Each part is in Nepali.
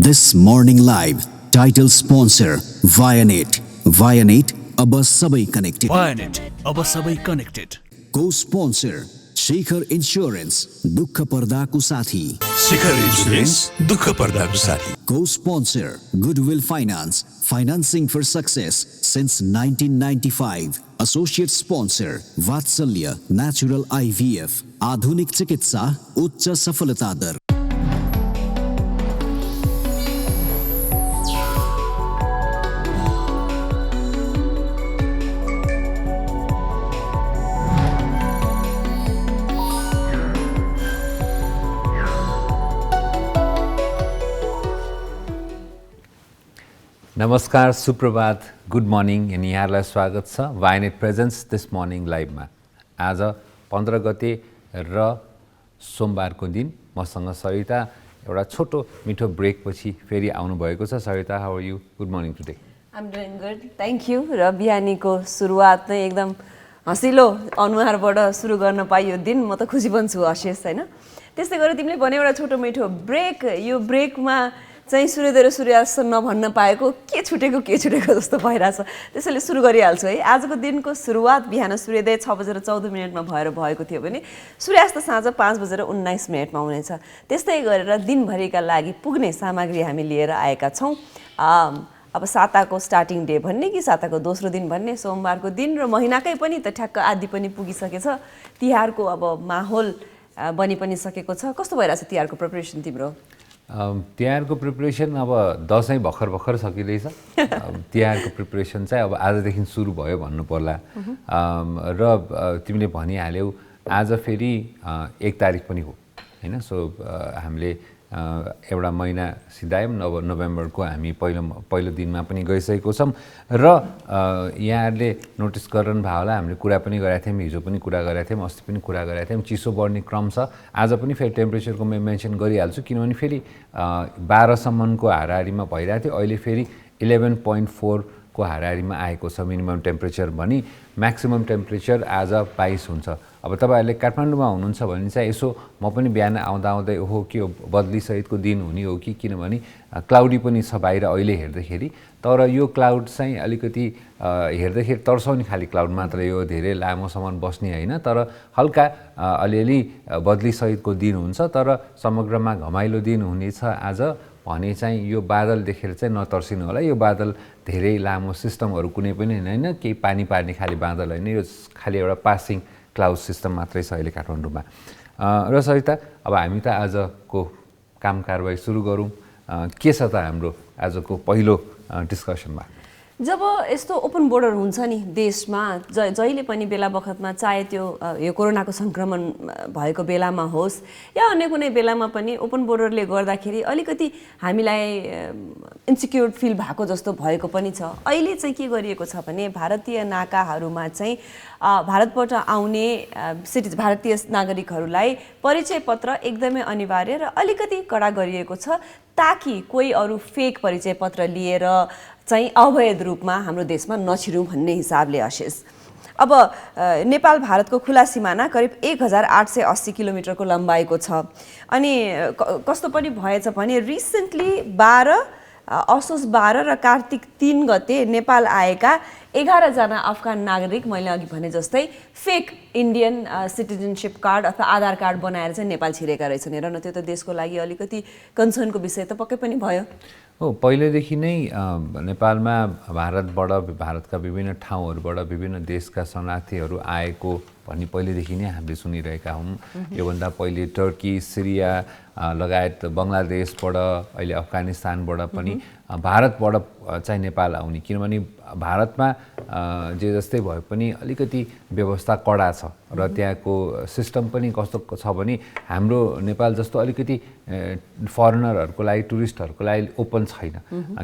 This morning live title sponsor Vianet. Vianet अब सबै connected. Vianet अब सबै connected. Co-sponsor Shikhar Insurance दुःख पर्दाको साथी. शिखर इन्स्योरेन्स दुःख पर्दाको साथी. Co-sponsor Goodwill Finance financing for success since 1995. Associate sponsor Vatsalya Natural IVF आधुनिक चिकित्सा उच्च सफलता दर. नमस्कार, सुप्रभात, गुड मर्निङ अनि यहाँहरूलाई स्वागत छ वाइनेट प्रेजेन्स दिस मर्निङ लाइभमा. आज 15 गते र सोमबारको दिन मसँग सरिता एउटा छोटो मिठो ब्रेकपछि फेरि आउनुभएको छ. Sarita, how are you? Good morning today. I'm doing good, thank you. र बिहानीको सुरुवात नै एकदम हँसिलो अनुहारबाट सुरु गर्न पाइयो दिन. म त खुसी पनि छु, हँसियोस् होइन. त्यस्तै गरेर तिमीले भने एउटा छोटो मिठो ब्रेक. यो ब्रेकमा चाहिँ सूर्योदय र सूर्यास्त नभन्न पाएको के छुटेको जस्तो भइरहेछ. त्यसैले सुरु गरिहाल्छु है. आजको दिनको सुरुवात बिहान सूर्योदय 6:14 भएर भएको थियो भने सूर्यास्त साँझ 5:19 हुनेछ. त्यस्तै गरेर दिनभरिका लागि पुग्ने सामग्री हामी लिएर आएका छौँ. अब साताको स्टार्टिङ डे भन्ने कि साताको दोस्रो दिन भन्ने, सोमबारको दिन र महिनाकै पनि त ठ्याक्क आदि पनि पुगिसकेछ. तिहारको अब माहौल बनि पनि सकेको छ. कस्तो भइरहेछ तिहारको प्रिपरेसन तिम्रो? तिहारको प्रिपरेसन अब दसैँ भर्खर सकिँदैछ. तिहारको प्रिपरेसन चाहिँ अब आजदेखि सुरु भयो भन्नु पर्ला. र तिमीले भनिहाल्यौ आज फेरि 1 तारिक पनि हो होइन. सो हामीले एउटा महिना सिधायौँ. नोभेम्बरको हामी पहिलो दिनमा पनि गइसकेको छौँ. र यहाँहरूले नोटिस गरिरहनु भयो होला, हामीले कुरा पनि गरेका थियौँ, हिजो पनि कुरा गरेका थियौँ, अस्ति पनि कुरा गरेका थियौँ. चिसो बढ्ने क्रम छ. आज पनि फेरि टेम्परेचरको म मेन्सन गरिहाल्छु, किनभने फेरि 12सम्मको हाराहारीमा भइरहेको थियो. अहिले फेरि 11.4 को हाराहारीमा आएको छ मिनिमम टेम्परेचर भनी. म्याक्सिमम टेम्परेचर आज 22 हुन्छ. अब तपाईँहरूले काठमाडौँमा हुनुहुन्छ भने चाहिँ यसो म पनि बिहान आउँदै ओहो के हो बदलीसहितको दिन हुने हो कि, किनभने क्लाउडी पनि छ बाहिर अहिले हेर्दाखेरि. तर यो क्लाउड चाहिँ अलिकति हेर्दाखेरि तर्साउने खाली क्लाउड मात्र, यो धेरै लामोसम्म बस्ने होइन. तर हल्का अलिअलि बदलीसहितको दिन हुन्छ. तर समग्रमा घमाइलो दिन हुनेछ आज भने चाहिँ यो बादल देखेर चाहिँ नतर्सिनु होला. यो बादल धेरै लामो सिस्टमहरू कुनै पनि होइन, केही पानी पार्ने खाली बादल होइन. यो खालि एउटा पासिङ क्लाउड सिस्टम मात्रै छ अहिले काठमाडौँमा. र सरिता, अब हामी त आजको काम कारबाही सुरु गरौँ. के छ त हाम्रो आजको पहिलो डिस्कसनमा? जब यस्तो ओपन बोर्डर हुन्छ नि देशमा, जहिले पनि बेला बखतमा, चाहे त्यो यो कोरोनाको सङ्क्रमण भएको बेलामा होस् या अन्य कुनै बेलामा पनि ओपन बोर्डरले गर्दाखेरि अलिकति हामीलाई इन्सिक्योर फिल भएको जस्तो भएको पनि छ. अहिले चाहिँ के गरिएको छ भने भारतीय नाकाहरूमा चाहिँ भारतबाट आउने भारतीय नागरिकहरूलाई परिचय पत्र एकदमै अनिवार्य र अलिकति कडा गरिएको छ, ताकि कोही अरू फेक परिचय पत्र लिएर चाहिँ अवैध रूपमा हाम्रो देशमा नछिरौँ भन्ने हिसाबले. आशिष, अब नेपाल भारतको खुला सिमाना करिब 1880 किलोमिटरको लम्बाइको छ. अनि कस्तो पनि भएछ भने रिसेन्टली असोज 12 र कार्तिक 3 गते नेपाल आएका 11 जना अफगान नागरिक, मैले अघि भने जस्तै फेक इन्डियन सिटिजनसिप कार्ड अथवा आधार कार्ड बनाएर चाहिँ नेपाल छिरेका रहेछन्. हेर न, त्यो त देशको लागि अलिकति कन्सर्नको विषय त पक्कै पनि भयो. हो, पहिलेदेखि नै नेपालमा भारतका विभिन्न ठाउँहरूबाट विभिन्न देशका शरणार्थीहरू आएको भन्ने पहिलेदेखि नै हामीले सुनिरहेका हौँ. योभन्दा पहिले टर्की, सिरिया लगायत बङ्गलादेशबाट, अहिले अफगानिस्तानबाट पनि भारतबाट चाहिँ नेपाल आउने. किनभने भारतमा जे जस्तै भए पनि अलिकति व्यवस्था कडा छ र त्यहाँको सिस्टम पनि कस्तो छ भने हाम्रो नेपाल जस्तो अलिकति फरेनरहरूको लागि, टुरिस्टहरूको लागि ओपन छैन.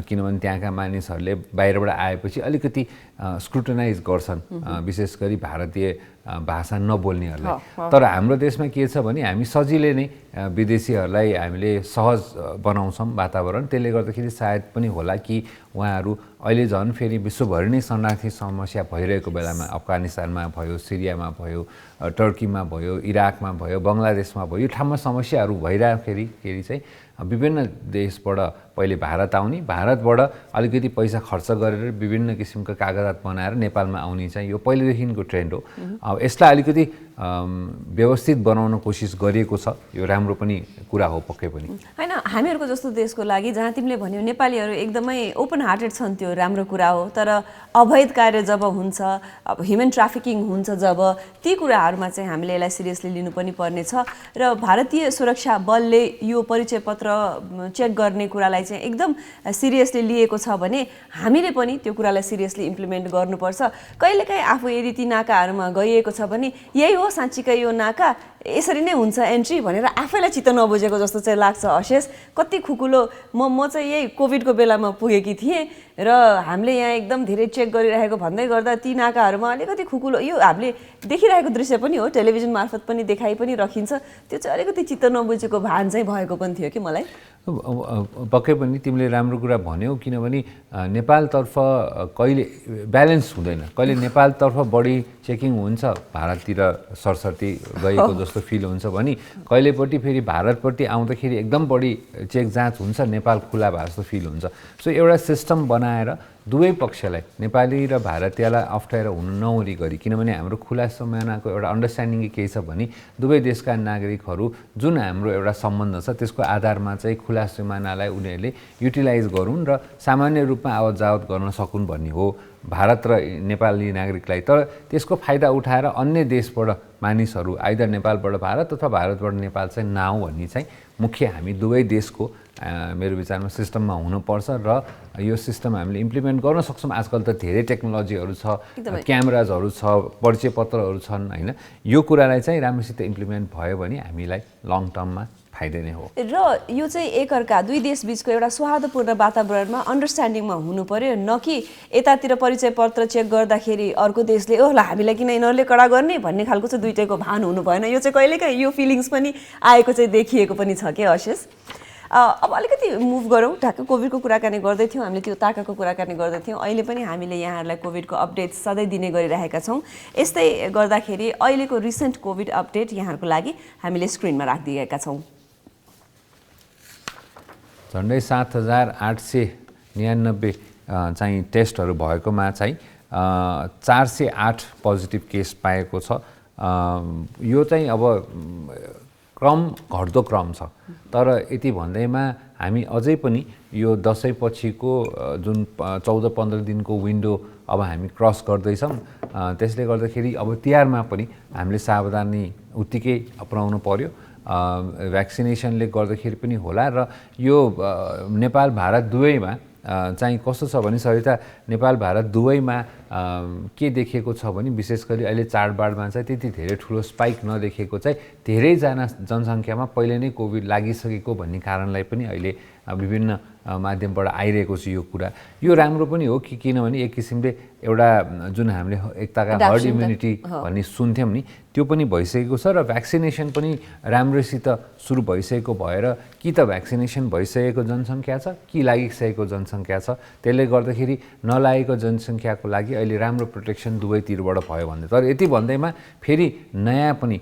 किनभने त्यहाँका मानिसहरूले बाहिरबाट आएपछि अलिकति स्क्रुटनाइज गर्छन्, विशेष गरी भारतीय भाषा नबोल्नेहरूलाई. तर हाम्रो देशमा के छ भने हामी सजिलै नै विदेशीहरूलाई हामीले सहज बनाउँछौँ वातावरण. त्यसले गर्दाखेरि सायद पनि होला कि उहाँहरू अहिले झन् फेरि विश्वभरि नै शरणार्थी समस्या भइरहेको बेलामा अफगानिस्तानमा भयो, सिरियामा भयो, टर्कीमा भयो, इराकमा भयो, बङ्गलादेशमा भयो, यो ठाउँमा समस्याहरू भइराख्दाखेरि गर्दाखेरि चाहिँ विभिन्न देशबाट पहिले भारत आउने, भारतबाट अलिकति पैसा खर्च गरेर विभिन्न किसिमका कागजात बनाएर नेपालमा आउने चाहिँ यो पहिलेदेखिको ट्रेन्ड हो। अब यसलाई अलिकति व्यवस्थित बनाउन कोसिस गरिएको छ, यो राम्रो पनि कुरा हो पक्कै पनि। होइन, हामीहरूको जस्तो देशको लागि जहाँ तिमीले भन्यौ नेपालीहरू एकदमै ओपन हार्टेड छन्, त्यो राम्रो कुरा हो। तर अवैध कार्य जब हुन्छ, अब ह्युमन ट्राफिकिङ हुन्छ, जब ती कुराहरूमा चाहिँ हामीले यसलाई सिरियसली लिनु पनि पर्नेछ। र भारतीय सुरक्षा बलले यो परिचय पत्र चेक गर्ने कुरालाई चाहिँ एकदम सिरियसली लिएको छ भने हामीले पनि त्यो कुरालाई सिरियसली इम्प्लिमेन्ट गर्नुपर्छ। कहिलेकाहीँ आफू यदि ती नाकाहरूमा गइएको छ भने यही हो साँच्चीकै यो नाका, यसरी नै हुन्छ एन्ट्री भनेर आफैलाई चित्त नबुझेको जस्तो चाहिँ लाग्छ। अशेष कति खुकुलो, म चाहिँ यही कोभिडको बेलामा पुगेकी थिएँ र हामीले यहाँ एकदम धेरै चेक गरिरहेको भन्दै गर्दा ती नाकाहरूमा अलिकति खुकुलो, यो हामीले देखिरहेको दृश्य पनि हो, टेलिभिजन मार्फत पनि देखाइ पनि रखिन्छ, त्यो चाहिँ अलिकति चित्त नबुझेको भान चाहिँ भएको पनि थियो कि मलाई। पक्कै पनि तिमीले राम्रो कुरा भन्यौ, किनभने नेपालतर्फ कहिले ब्यालेन्स हुँदैन, कहिले नेपालतर्फ बढी चेकिङ हुन्छ भारततिर सरसर्ती गएको जस्तो फिल हुन्छ भने कहिलेपट्टि फेरि भारतपट्टि आउँदाखेरि एकदम बढी चेक जाँच हुन्छ, नेपाल खुला भए जस्तो फिल हुन्छ। सो एउटा सिस्टम बनाएर दुवै पक्षलाई, नेपाली र भारतीयलाई अप्ठ्यारो हुनु नहुने गरी, किनभने हाम्रो खुला सिमानाको एउटा अन्डरस्ट्यान्डिङ के छ भने दुवै देशका नागरिकहरू जुन हाम्रो एउटा सम्बन्ध छ त्यसको आधारमा चाहिँ खुला सिमानालाई उनीहरूले युटिलाइज गरून् र सामान्य रूपमा आवत जावत गर्न सकुन् भन्ने हो भारत र नेपाली नागरिकलाई। तर त्यसको फाइदा उठाएर अन्य देशबाट मानिसहरू आइदर नेपालबाट भारत अथवा भारतबाट नेपाल चाहिँ नआउ भन्ने चाहिँ मुख्य हामी दुवै देशको मेरो विचारमा सिस्टममा हुनुपर्छ र यो सिस्टम हामीले इम्प्लिमेन्ट गर्न सक्छौँ। आजकल त धेरै टेक्नोलोजीहरू छ, क्यामेराजहरू छ, परिचय पत्रहरू छन्, होइन, यो कुरालाई चाहिँ राम्रोसित इम्प्लिमेन्ट भयो भने हामीलाई लङ टर्ममा फाइदा नै हो। र यो चाहिँ एकअर्का दुई देश बीचको एउटा सौहार्दपूर्ण वातावरणमा अन्डरस्ट्यान्डिङमा हुनु पर्यो, न कि यतातिर परिचय पत्र चेक गर्दाखेरि अर्को देशले ओला हामीलाई किन यिनीहरूले कडा गर्ने भन्ने खालको चाहिँ दुइटैको भान हुनु भएन। यो चाहिँ कहिलेकाहीँ यो फिलिङ्स पनि आएको चाहिँ देखिएको पनि छ के अशेष। अब अलिकति मुभ गरौँ, ठ्याक्क कोभिडको कुराकानी गर्दै थियौँ हामीले, त्यो ताकाको कुराकानी गर्दै थियौँ। अहिले पनि हामीले यहाँहरूलाई कोभिडको अपडेट सधैँ दिने गरिरहेका छौँ। यस्तै गर्दाखेरि अहिलेको रिसेन्ट कोभिड अपडेट यहाँहरूको लागि हामीले स्क्रिनमा राखिदिएका छौँ। झन्डै 7,899 चाहिँ टेस्टहरू भएकोमा चाहिँ 408 पोजिटिभ केस पाएको छ। यो चाहिँ अब क्रम घट्दो क्रम छ, तर यति भन्दैमा हामी अझै पनि यो दसैँ पछिको जुन 14-15 दिनको विन्डो अब हामी क्रस गर्दैछौँ। त्यसले गर्दाखेरि अब तिहारमा पनि हामीले सावधानी उत्तिकै अपनाउनु पर्यो। भ्याक्सिनेसनले गर्दाखेरि पनि होला र यो नेपाल भारत दुवैमा चाहिँ कस्तो छ भने सरिता, नेपाल भारत दुवैमा के देखिएको छ भने विशेष गरी अहिले चाडबाडमा चाहिँ त्यति धेरै ठुलो स्पाइक नदेखिएको चाहिँ धेरैजना जनसङ्ख्यामा पहिले नै कोभिड लागिसकेको भन्ने कारणलाई पनि अहिले विभिन्न माध्यमबाट आइरहेको छ यो कुरा। यो राम्रो पनि हो कि किनभने एक किसिमले एउटा जुन हामीले एकताका हर्ड इम्युनिटी भन्ने सुन्थ्यौँ नि, त्यो पनि भइसकेको छ र भ्याक्सिनेसन पनि राम्रोसित सुरु भइसकेको भएर कि त भ्याक्सिनेसन भइसकेको जनसङ्ख्या छ कि लागिसकेको जनसङ्ख्या छ, त्यसले गर्दाखेरि नलागेको जनसङ्ख्याको लागि अहिले राम्रो प्रोटेक्सन दुवैतिरबाट भयो भन्दै। तर यति भन्दैमा फेरि नयाँ पनि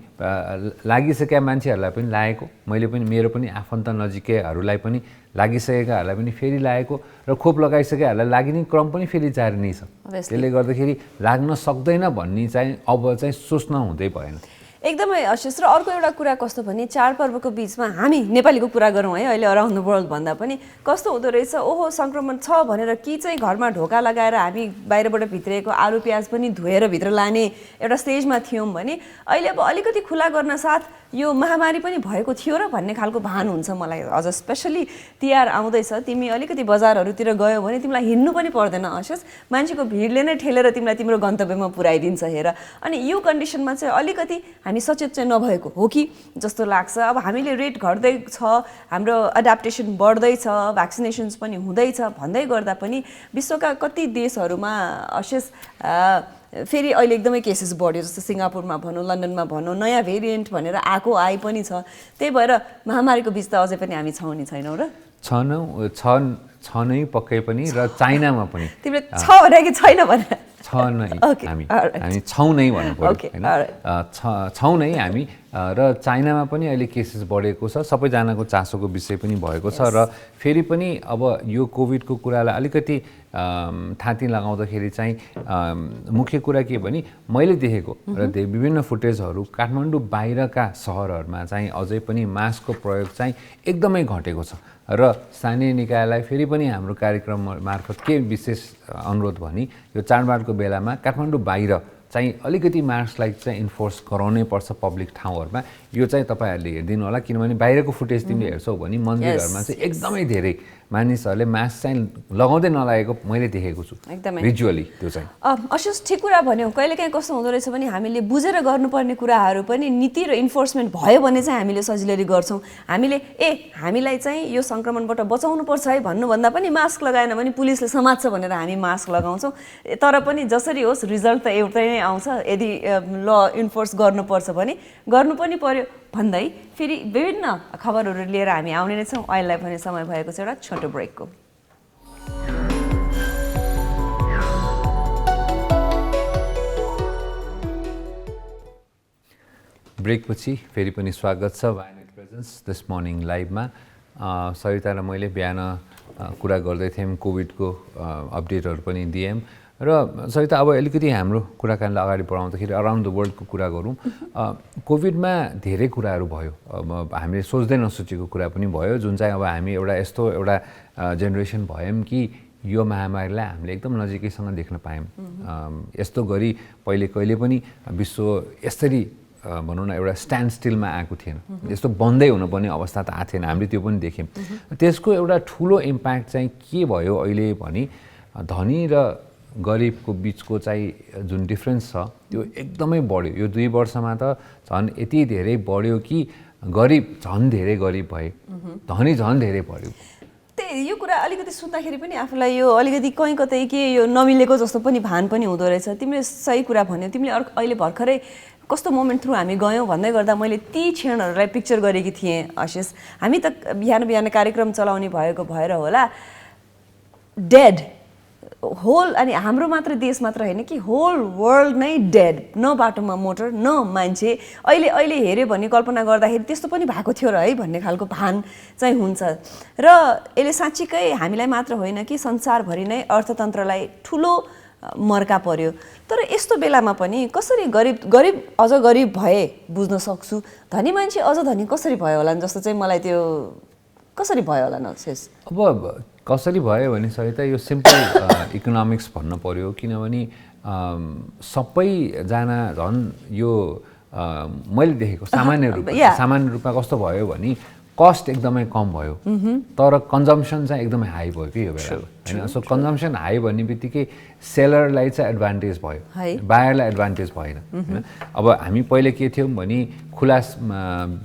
लागिसकेका मान्छेहरूलाई पनि लागेको, मैले पनि मेरो पनि आफन्त नजिकैहरूलाई पनि लागिसकेकाहरूलाई पनि फेरि लागेको र खोप लगाइसकेकाहरूलाई लाग्ने क्रम पनि फेरि जारी नै छ। त्यसले गर्दाखेरि लाग्न सक्दैन भन्ने चाहिँ अब चाहिँ सोच्न हुँदै भएन। एकदमै अशेष। र अर्को एउटा कुरा कस्तो भने चाडपर्वको बिचमा हामी नेपालीको कुरा गरौँ है, अहिले अराउन्ड द वर्ल्ड भन्दा पनि कस्तो हुँदो रहेछ, ओहो सङ्क्रमण छ भनेर कि चाहिँ घरमा ढोका लगाएर हामी बाहिरबाट भित्रिएको आलु प्याज पनि धोएर भित्र लाने एउटा स्टेजमा थियौँ भने अहिले अब अलिकति खुला गर्न साथ यो महामारी पनि भएको थियो र भन्ने खालको भान हुन्छ मलाई। अझ स्पेसली तिहार आउँदैछ, तिमी अलिकति बजारहरूतिर गयौ भने तिमीलाई हिँड्नु पनि पर्दैन अशेष, मान्छेको भिडले नै ठेलेर तिमीलाई तिम्रो गन्तव्यमा पुर्याइदिन्छ हेर। अनि यो कन्डिसनमा चाहिँ अलिकति हामी सचेत चाहिँ नभएको हो कि जस्तो लाग्छ। अब हामीले रेट घट्दै छ, हाम्रो एडाप्टेसन बढ्दैछ, भ्याक्सिनेसन्स पनि हुँदैछ भन्दै गर्दा पनि विश्वका कति देशहरूमा अशेष फेरि अहिले एकदमै केसेस बढ्यो, जस्तो सिङ्गापुरमा भनौँ, लन्डनमा भनौँ, नयाँ भेरिएन्ट भनेर आइ पनि छ। त्यही भएर महामारीको बिच त अझै पनि हामी छौँ नि छैनौँ र छ नै पक्कै पनि, र चाइनामा पनि तिमीले छ भने कि छैन भने छ नै Okay, हामी alright. हामी छौँ नै भन्नु पर्यो Okay, होइन alright. छौँ नै हामी र चाइनामा पनि अहिले केसेस बढेको छ सबैजनाको चासोको विषय पनि भएको छ र फेरि पनि अब यो कोभिडको कुरालाई अलिकति थाती लगाउँदाखेरि चाहिँ मुख्य कुरा के भने मैले देखेको र विभिन्न फुटेजहरू काठमाडौँ बाहिरका सहरहरूमा चाहिँ अझै पनि मास्कको प्रयोग चाहिँ एकदमै घटेको छ र स्थानीय निकायलाई फेरि पनि हाम्रो कार्यक्रम मार्फत के विशेष अनुरोध भने यो चाडबाडको बेलामा काठमाडौँ बाहिर चाहिँ अलिकति मास्कलाई चाहिँ इन्फोर्स गराउनै पर्छ पब्लिक ठाउँहरूमा यो चाहिँ तपाईँहरूले हेरिदिनु होला किनभने बाहिरको फुटेज तिमीले हेर्छौ भने मन्दिरहरूमा चाहिँ एकदमै धेरै मानिसहरूले मास्क चाहिँ लगाउँदै नलागेको मैले देखेको छु एकदमै भिजुअली त्यो चाहिँ अशिष ठिक कुरा भन्यो कहिलेकाहीँ कस्तो हुँदो रहेछ भने हामीले बुझेर गर्नुपर्ने कुराहरू पनि नीति र इन्फोर्समेन्ट भयो भने चाहिँ हामीले सजिलैले गर्छौँ हामीले हामीलाई चाहिँ यो सङ्क्रमणबाट बचाउनु पर्छ है भन्नुभन्दा पनि मास्क लगाएन भने पुलिसले समात्छ भनेर हामी मास्क लगाउँछौँ तर पनि जसरी होस् रिजल्ट त एउटै नै आउँछ यदि ल इन्फोर्स गर्नुपर्छ भने गर्नु पनि पर्यो भन्दै फेरि विभिन्न खबरहरू लिएर हामी आउने नै छौँ अहिलेलाई पनि समय भएको छ एउटा छोटो ब्रेकको ब्रेकपछि फेरि पनि स्वागत छ वायनेट प्रेजेन्स दिस मर्निङ लाइभमा सरिता र मैले बिहान कुरा गर्दै थियौँ कोभिडको अपडेटहरू पनि दियौँ र सरिता अब अलिकति हाम्रो कुराकानीलाई अगाडि बढाउँदाखेरि अराउन्ड द वर्ल्डको कुरा गरौँ कोभिडमा धेरै कुराहरू भयो हामीले सोच्दै नसोचेको कुरा पनि भयो जुन चाहिँ अब हामी यस्तो एउटा जेनेरेसन भयौँ कि यो महामारीलाई हामीले एकदम नजिकैसँग देख्न पायौँ यस्तो गरी कहिले पनि विश्व यसरी भनौँ न एउटा स्ट्यान्ड स्टिलमा आएको थिएन यस्तो बन्दै हुनुपर्ने अवस्था त आएको थिएन हामीले त्यो पनि देख्यौँ त्यसको एउटा ठुलो इम्प्याक्ट चाहिँ के भयो अहिले भने धनी र गरिबको बिचको चाहिँ जुन डिफ्रेन्स छ त्यो एकदमै बढ्यो यो 2 वर्षमा त झन् यति धेरै बढ्यो कि गरिब झन् धेरै गरिब भए धनी झन् धेरै बढ्यो यो कुरा अलिकति सुन्दाखेरि पनि आफूलाई यो अलिकति कहीँ कतै के यो नमिलेको जस्तो पनि भान पनि हुँदो रहेछ तिमीले सही कुरा भन्यौ तिमीले अहिले भर्खरै कस्तो मोमेन्ट थ्रु हामी गयौँ भन्दै गर्दा मैले ती क्षणहरूलाई पिक्चर गरेकी थिएँ आशिष हामी त बिहान कार्यक्रम चलाउने भएर होला डेड होल अनि हाम्रो मात्र देश मात्र होइन कि होल वर्ल्ड नै डेड न बाटोमा मोटर न मान्छे अहिले हेऱ्यो भने कल्पना गर्दाखेरि त्यस्तो पनि भएको थियो र है भन्ने खालको भान चाहिँ हुन्छ र यसले साँच्चीकै हामीलाई मात्र होइन कि संसारभरि नै अर्थतन्त्रलाई ठुलो मर्का पर्यो तर यस्तो बेलामा पनि कसरी गरिब अझ गरिब भए बुझ्न सक्छु धनी मान्छे अझ धनी कसरी भयो होला जस्तो चाहिँ मलाई त्यो कसरी भयो होला नशेष अब कसरी भयो भने सहित यो सिम्पल इकोनोमिक्स भन्न पर्यो किनभने सबैजना झन् यो मैले देखेको सामान्य रूपमा कस्तो भयो भने कस्ट एकदमै कम भयो तर कन्जम्सन चाहिँ एकदमै हाई भयो कि यो बेला हैन सो कन्जम्सन हाई भन्ने बित्तिकै सेलरलाई चाहिँ एडभान्टेज भयो बायरलाई एडभान्टेज भएन हैन अब हामी पहिले के थियौँ भने खुला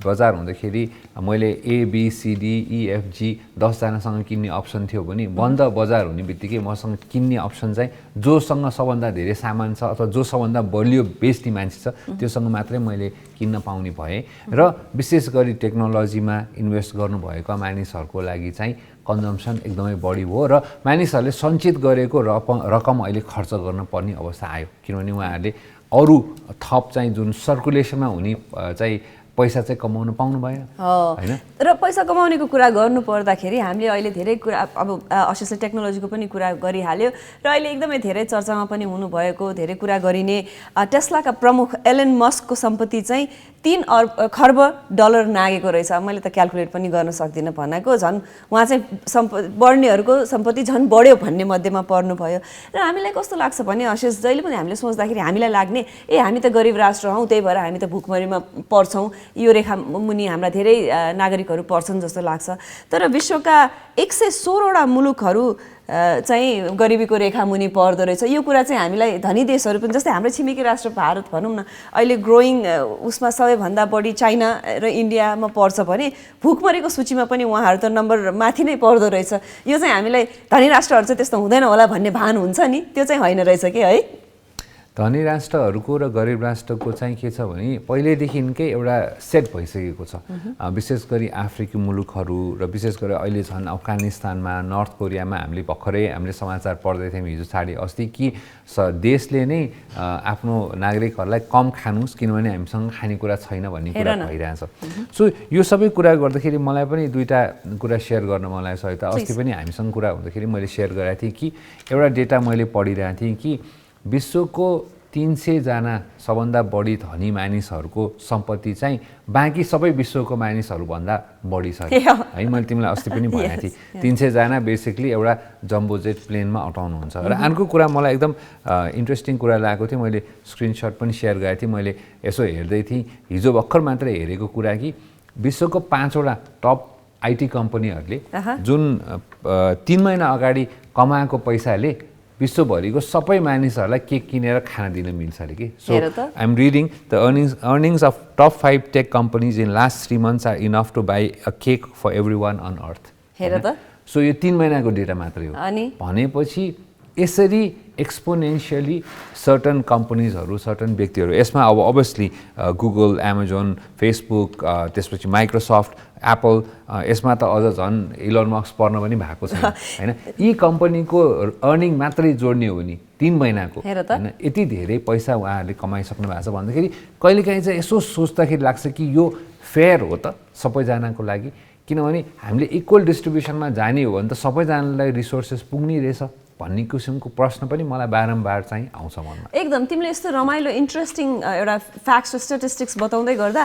बजार हुँदाखेरि मैले ABCDEFG 10 जनासँग किन्ने अप्सन थियो भने बन्द बजार हुने बित्तिकै मसँग किन्ने अप्सन चाहिँ जोसँग सबभन्दा धेरै सामान छ अथवा जो सबभन्दा बलियो बेच्ने मान्छे छ त्योसँग मात्रै मैले किन्न पाउने भएँ र विशेष गरी टेक्नोलोजीमा इन्भेस्ट गर्नुभएका मानिसहरूको लागि चाहिँ कन्जम्सन एकदमै बढी भयो र मानिसहरूले सञ्चित गरेको रकम अहिले खर्च गर्न पर्ने अवस्था आयो किनभने उहाँहरूले अरू थप चाहिँ जुन सर्कुलेसनमा हुने चाहिँ पैसा चाहिँ कमाउन पाउनु भएन हैन र पैसा कमाउनेको कुरा गर्नु पर्दाखेरि हामीले अहिले धेरै कुरा अब अशिषले टेक्नोलोजीको पनि कुरा गरिहाल्यो र अहिले एकदमै धेरै चर्चामा पनि हुनुभएको धेरै कुरा गरिने टेस्लाका प्रमुख एलन मस्कको सम्पत्ति चाहिँ 3 खर्ब डलर नागेको रहेछ मैले त क्याल्कुलेट पनि गर्न सक्दिनँ भनेको झन् उहाँ चाहिँ बढ्नेहरूको सम्पत्ति झन् बढ्यो भन्ने मध्येमा पर्नुभयो र हामीलाई कस्तो लाग्छ भने अशिष जहिले पनि हामीले सोच्दाखेरि हामीलाई लाग्ने हामी त गरिब राष्ट्र हौँ त्यही भएर हामी त भुखमरीमा पर्छौँ यो रेखा मुनि हाम्रा धेरै नागरिकहरू पर्छन् जस्तो लाग्छ तर विश्वका 116वटा मुलुकहरू चाहिँ गरिबीको रेखा मुनि पर्दो रहेछ यो कुरा चाहिँ हामीलाई धनी देशहरू पनि जस्तै हाम्रो छिमेकी राष्ट्र भारत भनौँ न अहिले ग्रोइङ उसमा सबैभन्दा बढी चाइना र इन्डियामा पर्छ भने भुखमरीको सूचीमा पनि उहाँहरू त नम्बर माथि नै पर्दो रहेछ यो चाहिँ हामीलाई धनी राष्ट्रहरू चाहिँ त्यस्तो हुँदैन होला भन्ने भान हुन्छ नि त्यो चाहिँ होइन रहेछ कि है धनी राष्ट्रहरूको र गरिब राष्ट्रको चाहिँ के छ भने पहिल्यैदेखिकै एउटा सेट भइसकेको छ। विशेष गरी आफ्रिकी मुलुकहरू र विशेष गरी अहिले झन् अफगानिस्तानमा, नर्थ कोरियामा हामीले समाचार पढ्दै थियौँ हिजो छाडि अस्ति कि देशले नै आफ्नो नागरिकहरूलाई कम खानुहोस् किनभने हामीसँग खानेकुरा छैन भन्ने कुरा भइरहेछ। सो यो सबै कुरा गर्दाखेरि मलाई पनि दुईवटा कुरा सेयर गर्न मलाई सहित अस्ति पनि हामीसँग कुरा हुँदाखेरि मैले सेयर गरेको थिएँ कि एउटा डेटा मैले पढिरहेको थिएँ कि विश्वको 300 जना सबभन्दा बढी धनी मानिसहरूको सम्पत्ति चाहिँ बाँकी सबै विश्वको मानिसहरूभन्दा बढी छ है। मैले तिमीलाई अस्ति पनि भनेको थिएँ 300 जना बेसिकली एउटा जम्बो जेट प्लेनमा अटाउनुहुन्छ। र अर्को कुरा मलाई एकदम इन्ट्रेस्टिङ कुरा लागेको थियो, मैले स्क्रिनसट पनि सेयर गरेको थिएँ। मैले यसो हेर्दै थिएँ हिजो भर्खर मात्र हेरेको कुरा कि विश्वको 5 वटा टप आइटी कम्पनीहरूले जुन 3 महिना अगाडि कमाएको पैसाले विश्वभरिको सबै मानिसहरूलाई केक किनेर खाना दिन मिल्छ अरे कि। So I am reading the earnings of top 5 tech companies in last 3 months are enough to buy a cake for everyone on earth. हेर त। सो यो 3 महिनाको डेटा मात्रै हो। भनेपछि यसरी एक्सपोनेन्शियली सर्टन कम्पनीजहरू, सर्टन व्यक्तिहरू, यसमा अब अभियसली गुगल, एमाजोन, फेसबुक, त्यसपछि माइक्रोसफ्ट, एप्पल, यसमा त अझ झन् इलोन मस्क पर्न पनि भएको छैन हैन। यी कम्पनीको अर्निङ मात्रै जोड्ने हो नि 3 महिनाको हैन, यति धेरै पैसा उहाँहरूले कमाइसक्नु भएको छ भन्दाखेरि कहिलेकाहीँ चाहिँ यसो सोच्दाखेरि लाग्छ कि यो फेयर हो त सबैजनाको लागि, किनभने हामीले इक्वल डिस्ट्रिब्युसनमा जाने हो भने त सबैजनालाई रिसोर्सेस पुग्ने रहेछ भन्ने किसिमको प्रश्न पनि मलाई बारम्बार चाहिँ आउँछ मनमा। एकदम तिमीले यस्तो रमाइलो इन्ट्रेस्टिङ एउटा फ्याक्ट्स र स्ट्याटिस्टिक्स बताउँदै गर्दा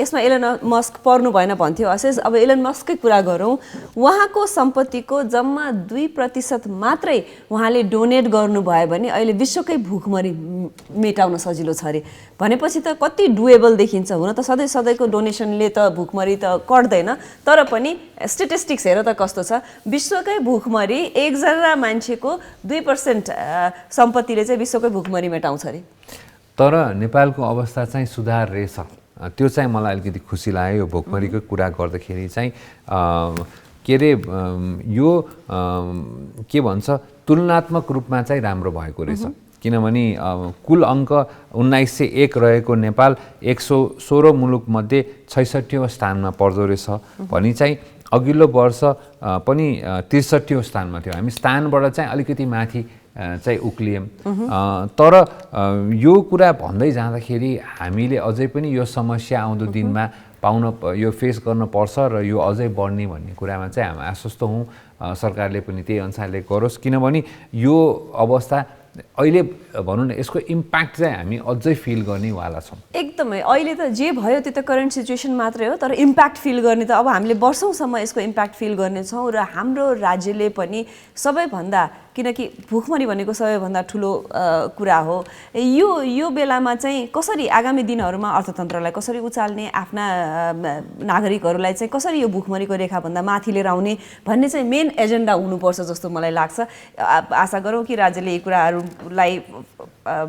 यसमा एलन मस्क पर्नु भएन भन्थ्यो अशेष। अब एलन मस्ककै कुरा गरौँ, उहाँको सम्पत्तिको जम्मा 2% मात्रै उहाँले डोनेट गर्नुभयो भने अहिले विश्वकै भुखमरी मेटाउन सजिलो छ अरे। भनेपछि त कति डुएबल देखिन्छ। हुन त सधैँको डोनेसनले त भुखमरी त कट्दैन, तर पनि स्ट्याटिस्टिक्स हेर त कस्तो छ। विश्वकै भुखमरी एकजना मान्छेको 2% सम्पत्तिले चाहिँ विश्वकै भुखमरी मेटाउँछ अरे। तर नेपालको अवस्था चाहिँ सुधार रहेछ, त्यो चाहिँ मलाई अलिकति खुसी लाग्यो। यो भुखमरीको कुरा गर्दाखेरि चाहिँ के अरे यो के भन्छ तुलनात्मक रूपमा चाहिँ राम्रो भएको रहेछ। किनभने कुल अङ्क 1901 रहेको नेपाल 116 मुलुकमध्ये 66औं स्थानमा पर्दो रहेछ भनी चाहिँ अघिल्लो वर्ष पनि 63औं स्थानमा थियो। हामी स्थानबाट चाहिँ अलिकति माथि चाहिँ उक्लियौँ। तर यो कुरा भन्दै जाँदाखेरि हामीले अझै पनि यो समस्या आउँदो दिनमा यो फेस गर्न पर्छ र यो अझै बढ्ने भन्ने कुरामा चाहिँ हामी आश्वस्त हौँ। सरकारले पनि त्यही अनुसारले गरोस्, किनभने यो अवस्था अहिले भनौँ न यसको इम्प्याक्ट चाहिँ हामी अझै फिल गर्नेवाला छौँ। एकदमै अहिले त जे भयो त्यो त करेन्ट सिचुएसन मात्रै हो, तर इम्प्याक्ट फिल गर्ने त अब हामीले वर्षौँसम्म यसको इम्प्याक्ट फिल गर्नेछौँ। र हाम्रो राज्यले पनि सबैभन्दा, किनकि भुखमरी भनेको सबैभन्दा ठुलो कुरा हो, यो बेलामा चाहिँ कसरी आगामी दिनहरूमा अर्थतन्त्रलाई कसरी उचाल्ने, आफ्ना नागरिकहरूलाई चाहिँ कसरी यो भुखमरीको रेखाभन्दा माथि लिएर आउने भन्ने चाहिँ मेन एजेन्डा हुनुपर्छ जस्तो मलाई लाग्छ। आशा गरौँ कि राज्यले यी कुराहरूलाई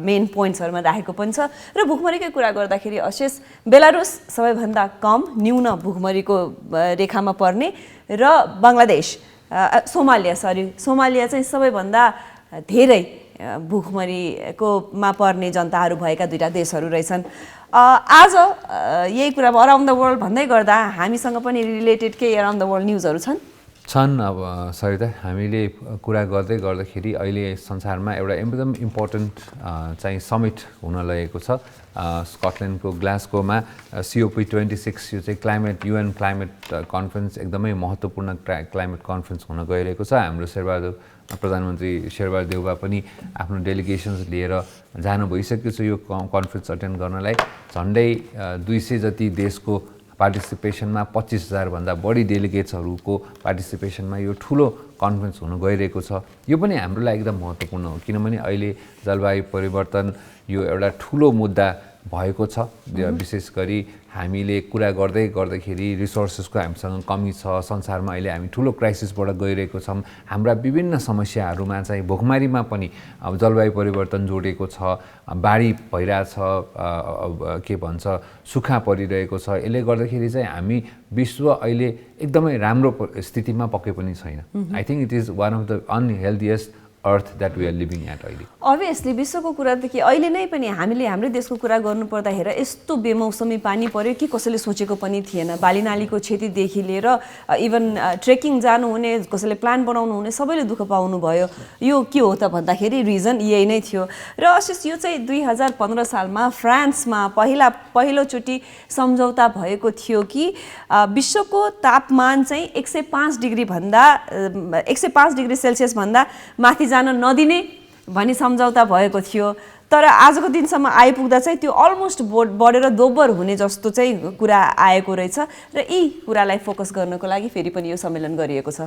मेन पोइन्ट्सहरूमा राखेको पनि छ। र भुखमरीकै कुरा गर्दाखेरि अशेष बेलारुस सबैभन्दा कम न्यून भुखमरीको रेखामा पर्ने र बङ्गलादेश सोमालिया चाहिँ सबैभन्दा धेरै भुखमरीकोमा पर्ने जनताहरू भएका दुईटा देशहरू रहेछन्। आज यही कुरा अराउन्ड द वर्ल्ड भन्दै गर्दा हामीसँग पनि रिलेटेड केही अराउन्ड द वर्ल्ड न्युजहरू छन्। अब सरिता हामीले कुरा गर्दाखेरि अहिले संसारमा एउटा एकदम इम्पोर्टेन्ट चाहिँ समिट हुन लागेको छ स्कटल्यान्डको ग्लासगोमा COP26। यो चाहिँ UN क्लाइमेट कन्फरेन्स एकदमै महत्त्वपूर्ण क्लाइमेट कन्फरेन्स हुन गइरहेको छ। हाम्रो प्रधानमन्त्री शेरबहादुर देउवा पनि आफ्नो डेलिगेसन्स लिएर जानु भइसकेको छ यो कन्फरेन्स अटेन्ड गर्नलाई। झन्डै 200 जति देशको पार्टिसिपेसनमा 25,000 भन्दा बढी डेलिगेट्सहरूको पार्टिसिपेसनमा यो ठुलो कन्फरेन्स हुन गइरहेको छ। यो पनि हाम्रो लागि एकदम महत्त्वपूर्ण हो, किनभने अहिले जलवायु परिवर्तन यो एउटा ठुलो मुद्दा भएको छ। विशेष गरी हामीले कुरा गर्दाखेरि रिसोर्सेसको हामीसँग कमी छ। संसारमा अहिले हामी ठुलो क्राइसिसबाट गइरहेको छौँ। हाम्रा विभिन्न समस्याहरूमा चाहिँ भोकमारीमा पनि अब जलवायु परिवर्तन जोडिएको छ, बाढी भइरहेछ, के भन्छ सुक्खा परिरहेको छ। यसले गर्दाखेरि चाहिँ हामी विश्व अहिले एकदमै राम्रो स्थितिमा पक्कै पनि छैन। I think it is one of the unhealthiest earth that we are living at अहिले? अभियसली विश्वको कुरादेखि अहिले नै पनि हामीले हाम्रै देशको कुरा गर्नुपर्दा हेर यस्तो बेमौसमी पानी पर्यो कि कसैले सोचेको पनि थिएन। बाली नालीको क्षतिदेखि लिएर इभन ट्रेकिङ जानुहुने, कसैले प्लान बनाउनु हुने सबैले दुःख पाउनु भयो। यो के हो त भन्दाखेरि रिजन यही नै थियो। र आशिष यो चाहिँ 2015 सालमा फ्रान्समा पहिलोचोटि सम्झौता भएको थियो कि विश्वको तापमान चाहिँ 105 डिग्री सेल्सियस भन्दा माथि जान नदिने भनी सम्झौता भएको थियो। तर आजको दिनसम्म आइपुग्दा चाहिँ त्यो अलमोस्ट बढेर दोब्बर हुने जस्तो चाहिँ कुरा आएको रहेछ र यी कुरालाई फोकस गर्नको लागि फेरि पनि यो सम्मेलन गरिएको छ।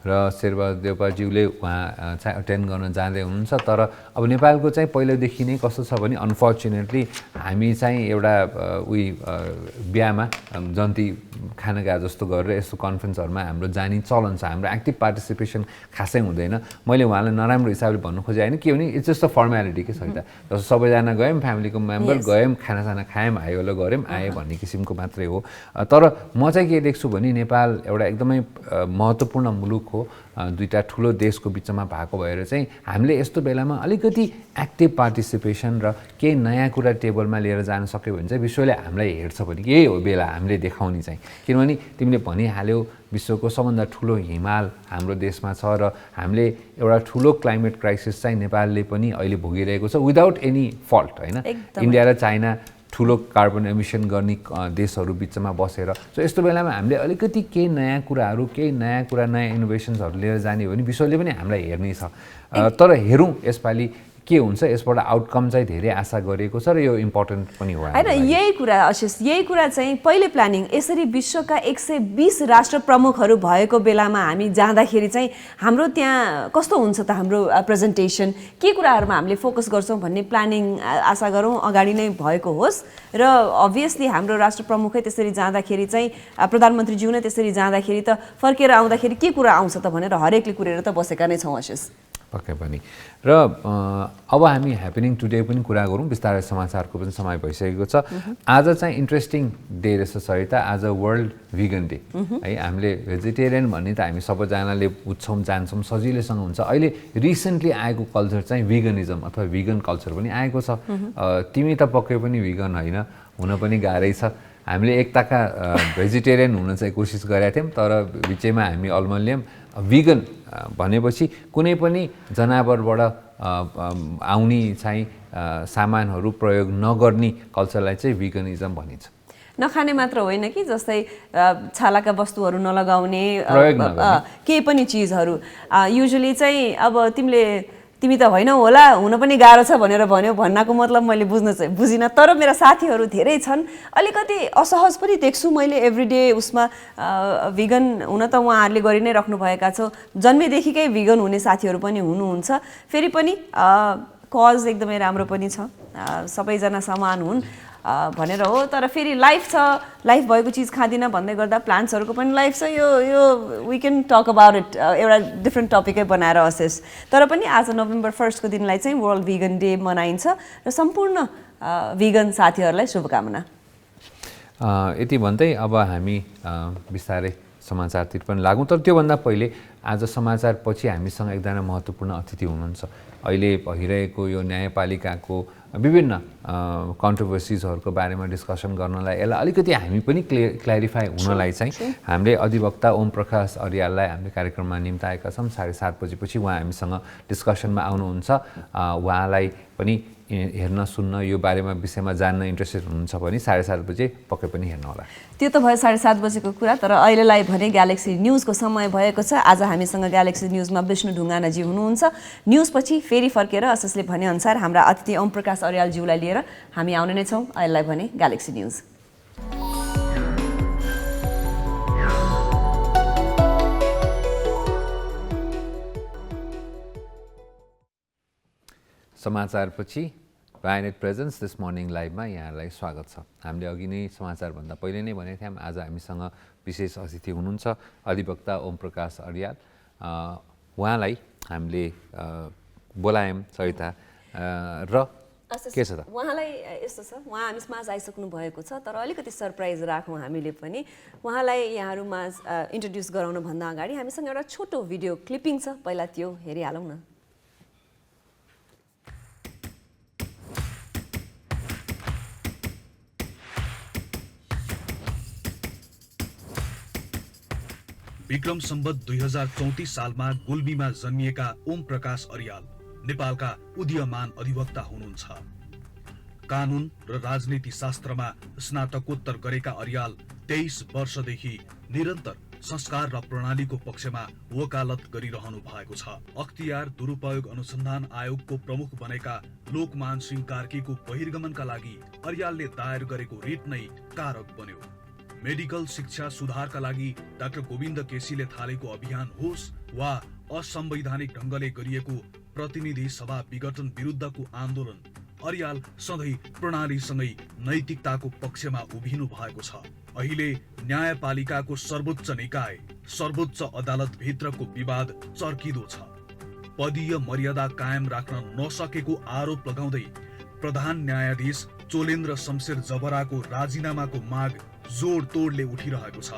र शेरबहादुर उहाँ चाहिँ अटेन्ड गर्न जाँदै हुनुहुन्छ। तर अब नेपालको चाहिँ पहिलेदेखि नै कस्तो छ भने अनफर्चुनेटली हामी चाहिँ एउटा बिहामा जन्ती खानागा जस्तो गरेर यस्तो कन्फरेन्सहरूमा हाम्रो जाने चलन छ। हाम्रो एक्टिभ पार्टिसिपेसन खासै हुँदैन। मैले उहाँलाई नराम्रो हिसाबले भन्नु खोजेँ होइन, के भने इट्स जस्ट अ फर्मालिटी के छ त, जस्तो सबैजना गयौँ, फ्यामिलीको मेम्बर गयौँ, खानासाना खायौँ, आयोलो गऱ्यौँ, आयो भन्ने किसिमको मात्रै हो। तर म चाहिँ के देख्छु भने नेपाल एउटा एकदमै महत्त्वपूर्ण मुलुक हो, दुईटा ठुलो देशको बिचमा भएको भएर चाहिँ हामीले यस्तो बेलामा अलिकति एक्टिभ पार्टिसिपेसन र केही नयाँ कुरा टेबलमा लिएर जान सक्यो भने चाहिँ विश्वले हामीलाई हेर्छ भने यही हो बेला हामीले देखाउने चाहिँ। किनभने तिमीले भनिहाल्यौ विश्वको सबभन्दा ठुलो हिमाल हाम्रो देशमा छ र हामीले एउटा ठुलो क्लाइमेट क्राइसिस चाहिँ नेपालले पनि अहिले भोगिरहेको छ विदाउट एनी फल्ट होइन। इन्डिया र चाइना ठुलो कार्बन एमिसन गर्ने देशहरू बिचमा बसेर सो यस्तो बेलामा हामीले अलिकति केही नयाँ कुराहरू, नयाँ इनोभेसन्सहरू लिएर जाने हो भने विश्वले पनि हामीलाई हेर्ने छ। तर हेरौँ यसपालि के हुन्छ, यसबाट आउटकम चाहिँ धेरै आशा गरिएको छ र यो इम्पोर्टेन्ट पनि हो होइन। यही कुरा आशिष, यही कुरा चाहिँ पहिले प्लानिङ यसरी विश्वका 120 राष्ट्र प्रमुखहरू भएको बेलामा हामी जाँदाखेरि चाहिँ हाम्रो त्यहाँ कस्तो हुन्छ त हाम्रो प्रेजेन्टेसन, के कुराहरूमा हामीले फोकस गर्छौँ भन्ने प्लानिङ आशा गरौँ अगाडि नै भएको होस्। र अभियसली हाम्रो राष्ट्र प्रमुखै त्यसरी जाँदाखेरि चाहिँ प्रधानमन्त्रीज्यू नै त्यसरी जाँदाखेरि त फर्केर आउँदाखेरि के कुरा आउँछ त भनेर हरेकले कुरेर त बसेका नै छौँ आशिष। पक्कै पनि। र अब हामी ह्यापनिङ टुडे पनि कुरा गरौँ, बिस्तारै समाचारको पनि समय भइसकेको छ। आज चाहिँ इन्ट्रेस्टिङ डे रहेछ सरिता, आज वर्ल्ड भिगन डे है। हामीले भेजिटेरियन भन्ने त हामी सबैजनाले बुझ्छौँ जान्छौँ, सजिलैसँग हुन्छ। अहिले रिसेन्टली आएको कल्चर चाहिँ भिगनिजम अथवा भिगन कल्चर पनि आएको छ। तिमी त पक्कै पनि भिगन होइन, हुन पनि गाह्रै छ। हामीले एकताका भेजिटेरियन हुन चाहिँ कोसिस गरेका थियौँ, तर बिचैमा हामी अल्मलियम भिगन भनेपछि कुनै पनि जनावरबाट आउने चाहिँ सामानहरू प्रयोग नगर्ने कल्चरलाई चाहिँ भिगनिजम भनिन्छ। नखाने मात्र होइन कि जस्तै छालाका वस्तुहरू नलगाउने, केही पनि चिजहरू युजुअली चाहिँ अब तिमी त होइनौ होला, हुन पनि गाह्रो छ भनेर भन्यो। भन्नको मतलब मैले बुझिनँ। तर मेरा साथीहरू धेरै छन्, अलिकति असहज पनि देख्छु मैले एभ्रिडे उसमा भिगन हुन त उहाँहरूले गरि नै राख्नुभएका छौ। जन्मेदेखिकै भिगन हुने साथीहरू पनि हुनुहुन्छ। फेरि पनि कज एकदमै राम्रो पनि छ, सबैजना समान हुन् भनेर हो। तर फेरि लाइफ छ, लाइफ भएको चिज खाँदिनँ भन्दै गर्दा प्लान्ट्सहरूको पनि लाइफ छ। यो we can talk about it, एउटा डिफ्रेन्ट टपिकै बनाएर असेस। तर पनि आज नोभेम्बर 1 को दिनलाई चाहिँ वर्ल्ड भिगन डे मनाइन्छ र सम्पूर्ण भिगन साथीहरूलाई शुभकामना। यति भन्दै अब हामी बिस्तारै समाचारतिर पनि लागौँ। तर त्योभन्दा पहिले आज समाचार पछि हामीसँग एकजना महत्त्वपूर्ण अतिथि हुनुहुन्छ। अहिले भइरहेको यो न्यायपालिकाको विभिन्न कन्ट्रोभर्सिजहरूको बारेमा डिस्कसन गर्नलाई यसलाई अलिकति हामी पनि क्ल्यारिफाई हुनलाई चाहिँ हामीले अधिवक्ता ओम प्रकाश अर्याललाई हामीले कार्यक्रममा निम्ताएका छौँ। 7:30 बजेपछि उहाँ हामीसँग डिस्कसनमा आउनुहुन्छ। उहाँलाई पनि हेर्न सुन्न यो बारेमा विषयमा जान्न इन्ट्रेस्टेड हुनुहुन्छ भने 7:30 बजे पक्कै पनि हेर्नु होला। त्यो त भयो 7:30 बजेको कुरा। तर अहिलेलाई भने ग्यालेक्सी न्युजको समय भएको छ। आज हामीसँग ग्यालेक्सी न्युजमा विष्णु ढुङ्गानाजी हुनुहुन्छ। न्युजपछि फेरि फर्केर असोसले भनेअनुसार हाम्रा अतिथि ओम प्रकाश अर्यालज्यूलाई लिएर हामी आउने नै छौँ। अहिलेलाई भने ग्यालेक्सी न्युज। समाचारपछि भायनेट प्रेजेन्स दिस मर्निङ लाइभमा यहाँलाई स्वागत छ। हामीले अघि नै समाचारभन्दा पहिले नै भनेको थियौँ आज हामीसँग विशेष अतिथि हुनुहुन्छ अधिवक्ता ओम प्रकाश अर्याल। उहाँलाई हामीले बोलायौँ सरिता र के छ त उहाँलाई यस्तो छ, उहाँ हामीसमाझ आइसक्नु भएको छ। तर अलिकति सरप्राइज राखौँ हामीले पनि। उहाँलाई यहाँहरूमा इन्ट्रोड्युस गराउनुभन्दा अगाडि हामीसँग एउटा छोटो भिडियो क्लिपिङ छ, पहिला त्यो हेरिहालौँ न। विक्रम सम्वत 2034 सालमा गुल्मीमा जन्मिएका ओम प्रकाश अर्याल नेपालका उदीयमान अधिवक्ता हुनुहुन्छ। कानुन र राजनीति शास्त्रमा स्नातकोत्तर गरेका अर्याल 23 वर्षदेखि निरन्तर संस्कार र प्रणालीको पक्षमा वकालत गरिरहनु भएको छ। अख्तियार दुरुपयोग अनुसन्धान आयोगको प्रमुख बनेका लोकमान सिंह कार्कीको बहिर्गमनका लागि अर्यालले दायर गरेको रिट नै कारक बन्यो। मेडिकल शिक्षा सुधारका लागि डाक्टर गोविन्द केसीले थालेको अभियान होस् वा असंवैधानिक ढंगले गरिएको प्रतिनिधि सभा विघटन विरुद्धको आन्दोलन, अर्याल सधैँ प्रणालीसँगै नैतिकताको पक्षमा उभिनु भएको छ। अहिले न्यायपालिकाको सर्वोच्च निकाय सर्वोच्च अदालत भित्रको विवाद चर्किदो छ। पदीय मर्यादा कायम राख्न नसकेको आरोप लगाउँदै प्रधान न्यायाधीश चोलेन्द्र शमशेर जबराको राजीनामाको माग जोडतोडले उठिरहेको छ।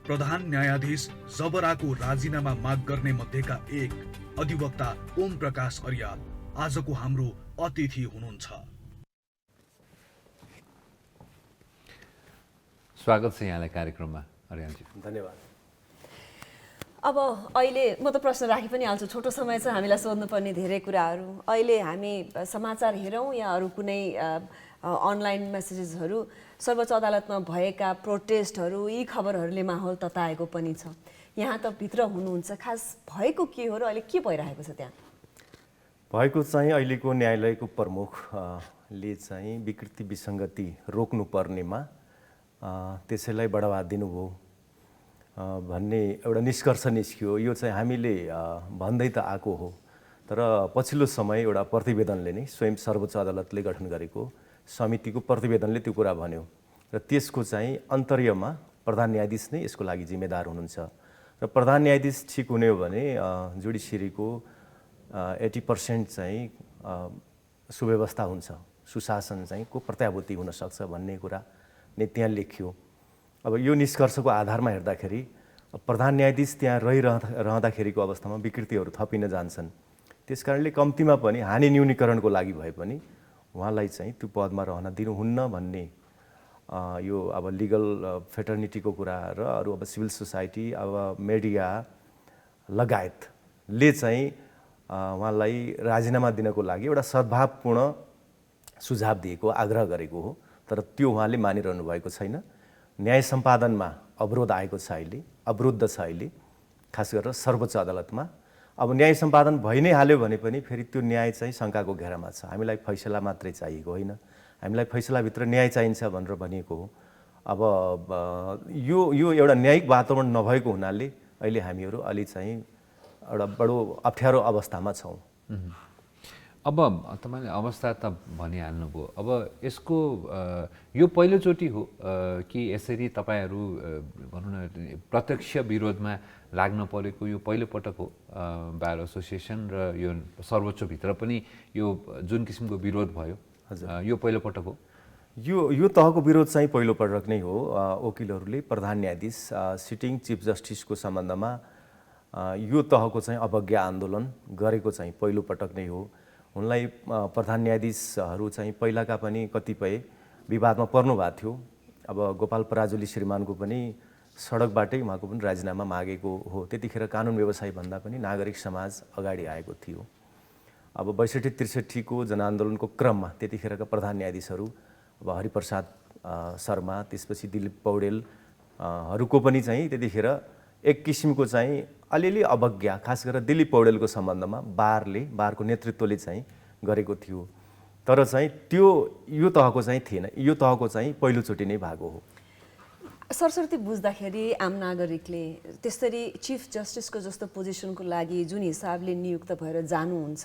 प्रधान न्यायाधीश जबराको राजीनामा माग गर्ने मध्येका एक अधिवक्ता ओम प्रकाश अर्याल आजको हाम्रो अतिथि हुनुहुन्छ। स्वागत छ यहाँलाई कार्यक्रममा अर्यालजी। धन्यवाद। अब अहिले म त प्रश्न राखि पनि हाल्छु, छोटो समय छ हामीलाई सोध्नुपर्ने धेरै कुराहरू। अहिले हामी समाचार हेरौँ या अरू कुनै अनलाइन मेसेजेसहरू, सर्वोच्च अदालतमा भएका प्रोटेस्टहरू, यी खबरहरूले माहौल तताएको पनि छ। यहाँ त भित्र हुनुहुन्छ, खास भएको के हो र अहिले के भइरहेको छ त्यहाँ? भएको चाहिँ अहिलेको न्यायालयको प्रमुखले चाहिँ विकृति विसङ्गति रोक्नुपर्नेमा त्यसैलाई बढावा दिनुभयो भन्ने एउटा निष्कर्ष निस्कियो। यो चाहिँ हामीले भन्दै त आएको हो, तर पछिल्लो समय एउटा प्रतिवेदनले नै स्वयं सर्वोच्च अदालतले गठन गरेको समितिको प्रतिवेदनले त्यो कुरा भन्यो र त्यसको चाहिँ अन्तर्यमा प्रधान न्यायाधीश नै यसको लागि जिम्मेदार हुनुहुन्छ। र प्रधान न्यायाधीश ठिक हुने हो भने जुडिसियरीको 80% चाहिँ सुव्यवस्था हुन्छ, सुशासन चाहिँ को प्रत्याभूति हुनसक्छ भन्ने कुरा नै त्यहाँ लेखियो। अब यो निष्कर्षको आधारमा हेर्दाखेरि प्रधान न्यायाधीश त्यहाँ रहँदाखेरिको अवस्थामा विकृतिहरू थपिन जान्छन्। त्यसकारणले कम्तीमा पनि हानि न्यूनीकरणको लागि भए पनि उहाँलाई चाहिँ त्यो पदमा रहन दिनुहुन्न भन्ने यो अब लिगल फेटर्निटीको कुरा र अरू अब सिभिल सोसाइटी, अब मिडिया लगायतले चाहिँ उहाँलाई राजीनामा दिनको लागि एउटा सद्भावपूर्ण सुझाव दिएको, आग्रह गरेको हो, तर त्यो उहाँले मानिरहनु भएको छैन। न्याय सम्पादनमा अवरोध आएको छ अहिले, अवरुद्ध छ अहिले, खास गरेर सर्वोच्च अदालतमा। अब न्याय सम्पादन भइ नै हाल्यो भने पनि फेरि त्यो न्याय चाहिँ शङ्काको घेरामा छ। हामीलाई फैसला मात्रै चाहिएको होइन, हामीलाई फैसलाभित्र न्याय चाहिन्छ भनेर भनिएको हो। अब यो एउटा न्यायिक वातावरण नभएको हुनाले अहिले हामीहरू अलि चाहिँ एउटा बडो अप्ठ्यारो अवस्थामा छौँ। अब तपाईँले अवस्था त भनिहाल्नुभयो। अब यसको यो पहिलोचोटि हो कि यसरी तपाईँहरू भनौँ न प्रत्यक्ष विरोधमा लाग्न परेको यो पहिलोपटक हो? बार एसोसिएसन र यो सर्वोच्चभित्र पनि यो जुन किसिमको विरोध भयो यो पहिलोपटक हो? यो तहको विरोध चाहिँ पहिलोपटक नै हो। वकिलहरूले प्रधान न्यायाधीश सिटिङ चिफ जस्टिसको सम्बन्धमा यो तहको चाहिँ अवज्ञा आन्दोलन गरेको चाहिँ पहिलोपटक नै हो। उनलाई प्रधान न्यायाधीशहरू चाहिँ पहिलाका पनि कतिपय विवादमा पर्नु भएको थियो। अब गोपाल पराजुली श्रीमानको पनि सडकबाटै उहाँको पनि राजीनामा मागेको हो। त्यतिखेर कानुन व्यवसायी भन्दा पनि नागरिक समाज अगाडि आएको थियो। अब 62-63 को जनआन्दोलनको क्रममा त्यतिखेरका प्रधान न्यायाधीशहरू अब हरिप्रसाद शर्मा, त्यसपछि दिलीप पौडेलहरूको पनि चाहिँ त्यतिखेर एक किसिमको चाहिँ अलिअलि अवज्ञा, खास गरेर दिलीप पौडेलको सम्बन्धमा बारको नेतृत्वले चाहिँ गरेको थियो। तर चाहिँ त्यो यो तहको चाहिँ थिएन, यो तहको चाहिँ पहिलोचोटि नै भएको हो। सरस्वती बुझ्दाखेरि आम नागरिकले त्यसरी चिफ जस्टिसको जस्तो पोजिसनको लागि जुन हिसाबले नियुक्त भएर जानुहुन्छ,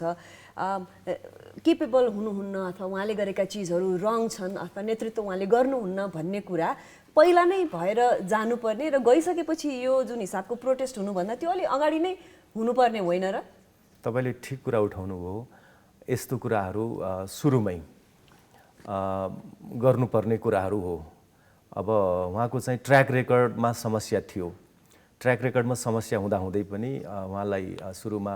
केपेबल हुनुहुन्न अथवा उहाँले गरेका चिजहरू रङ छन् अथवा नेतृत्व उहाँले गर्नुहुन्न भन्ने कुरा पहिला नै भएर जानुपर्ने र गइसकेपछि यो जुन हिसाबको प्रोटेस्ट हुनुभन्दा त्यो अलि अगाडि नै हुनुपर्ने होइन र? तपाईँले ठिक कुरा उठाउनु भयो। यस्तो कुराहरू सुरुमै गर्नुपर्ने कुराहरू हो। अब उहाँको चाहिँ ट्र्याक रेकर्डमा समस्या थियो। ट्र्याक रेकर्डमा समस्या हुँदाहुँदै पनि उहाँलाई सुरुमा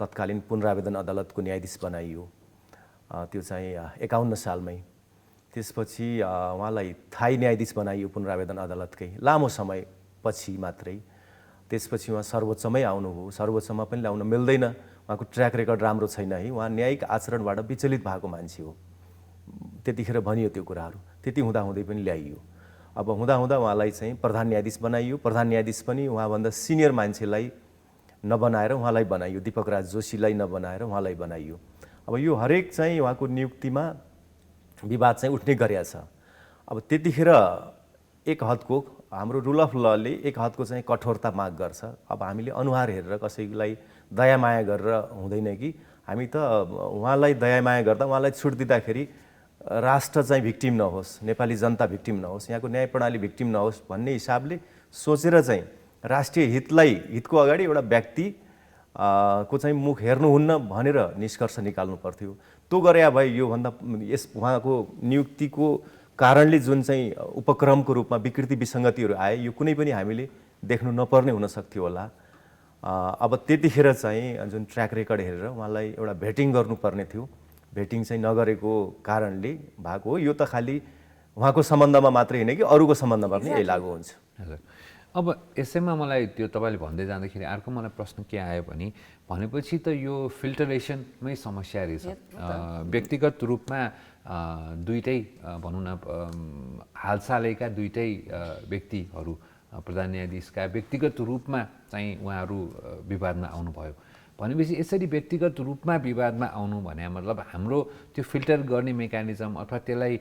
तत्कालीन पुनरावेदन अदालतको न्यायाधीश बनाइयो, त्यो चाहिँ 51 सालमै। त्यसपछि उहाँलाई थाई न्यायाधीश बनाइयो पुनरावेदन अदालतकै। लामो समय पछि मात्रै। त्यसपछि उहाँ सर्वोच्चमै आउनुभयो, सर्वोच्चमा पनि ल्याउन मिल्दैन, उहाँको ट्र्याक रेकर्ड राम्रो छैन है, उहाँ न्यायिक आचरणबाट विचलित भएको मान्छे हो। त्यतिखेर भनियो त्यो कुराहरू, त्यति हुँदाहुँदै पनि ल्याइयो। अब हुँदाहुँदा उहाँलाई चाहिँ प्रधान न्यायाधीश बनाइयो। प्रधान न्यायाधीश पनि उहाँभन्दा सिनियर मान्छेलाई नबनाएर उहाँलाई बनाइयो, दीपक राज जोशीलाई नबनाएर उहाँलाई बनाइयो। अब यो हरेक चाहिँ उहाँको नियुक्तिमा विवाद चाहिँ उठ्ने गरेको छ। अब त्यतिखेर एक हदको हाम्रो रुल अफ लले एक हदको चाहिँ कठोरता माग गर्छ। अब हामीले अनुहार हेरेर कसैलाई दयामाया गरेर हुँदैन कि, हामी त उहाँलाई दयामाया गर्दा उहाँलाई छुट दिँदाखेरि राष्ट्र चाहिँ भिक्टिम नहोस्, नेपाली जनता भिक्टिम नहोस्, यहाँको न्याय प्रणाली भिक्टिम नहोस् भन्ने हिसाबले सोचेर चाहिँ राष्ट्रिय हितको अगाडि एउटा व्यक्ति को चाहिँ मुख हेर्नुहुन्न भनेर निष्कर्ष निकाल्नु पर्थ्यो। त्यो गरे भए योभन्दा उहाँको नियुक्तिको कारणले जुन चाहिँ उपक्रमको रूपमा विकृति विसङ्गतिहरू आए यो कुनै पनि हामीले देख्नु नपर्ने हुन सक्थ्यो होला। अब त्यतिखेर चाहिँ जुन ट्र्याक रेकर्ड हेरेर उहाँलाई एउटा भेटिङ गर्नुपर्ने थियो, भेटिङ चाहिँ नगरेको कारणले भएको हो। यो त खालि उहाँको सम्बन्धमा मात्रै होइन कि अरूको सम्बन्धमा पनि यही लागू हुन्छ। हजुर, अब यसैमा मलाई त्यो तपाईँले भन्दै जाँदाखेरि अर्को मलाई प्रश्न के आयो भनेपछि त यो फिल्टरेसनमै समस्या रहेछ। व्यक्तिगत रूपमा दुईटै भनौँ न हालसालैका दुईटै व्यक्तिहरू प्रधान न्यायाधीशका व्यक्तिगत रूपमा चाहिँ उहाँहरू विवादमा आउनुभयो भनेपछि यसरी व्यक्तिगत रूपमा विवादमा आउनु भने मतलब हाम्रो त्यो फिल्टर गर्ने मेकानिजम अथवा त्यसलाई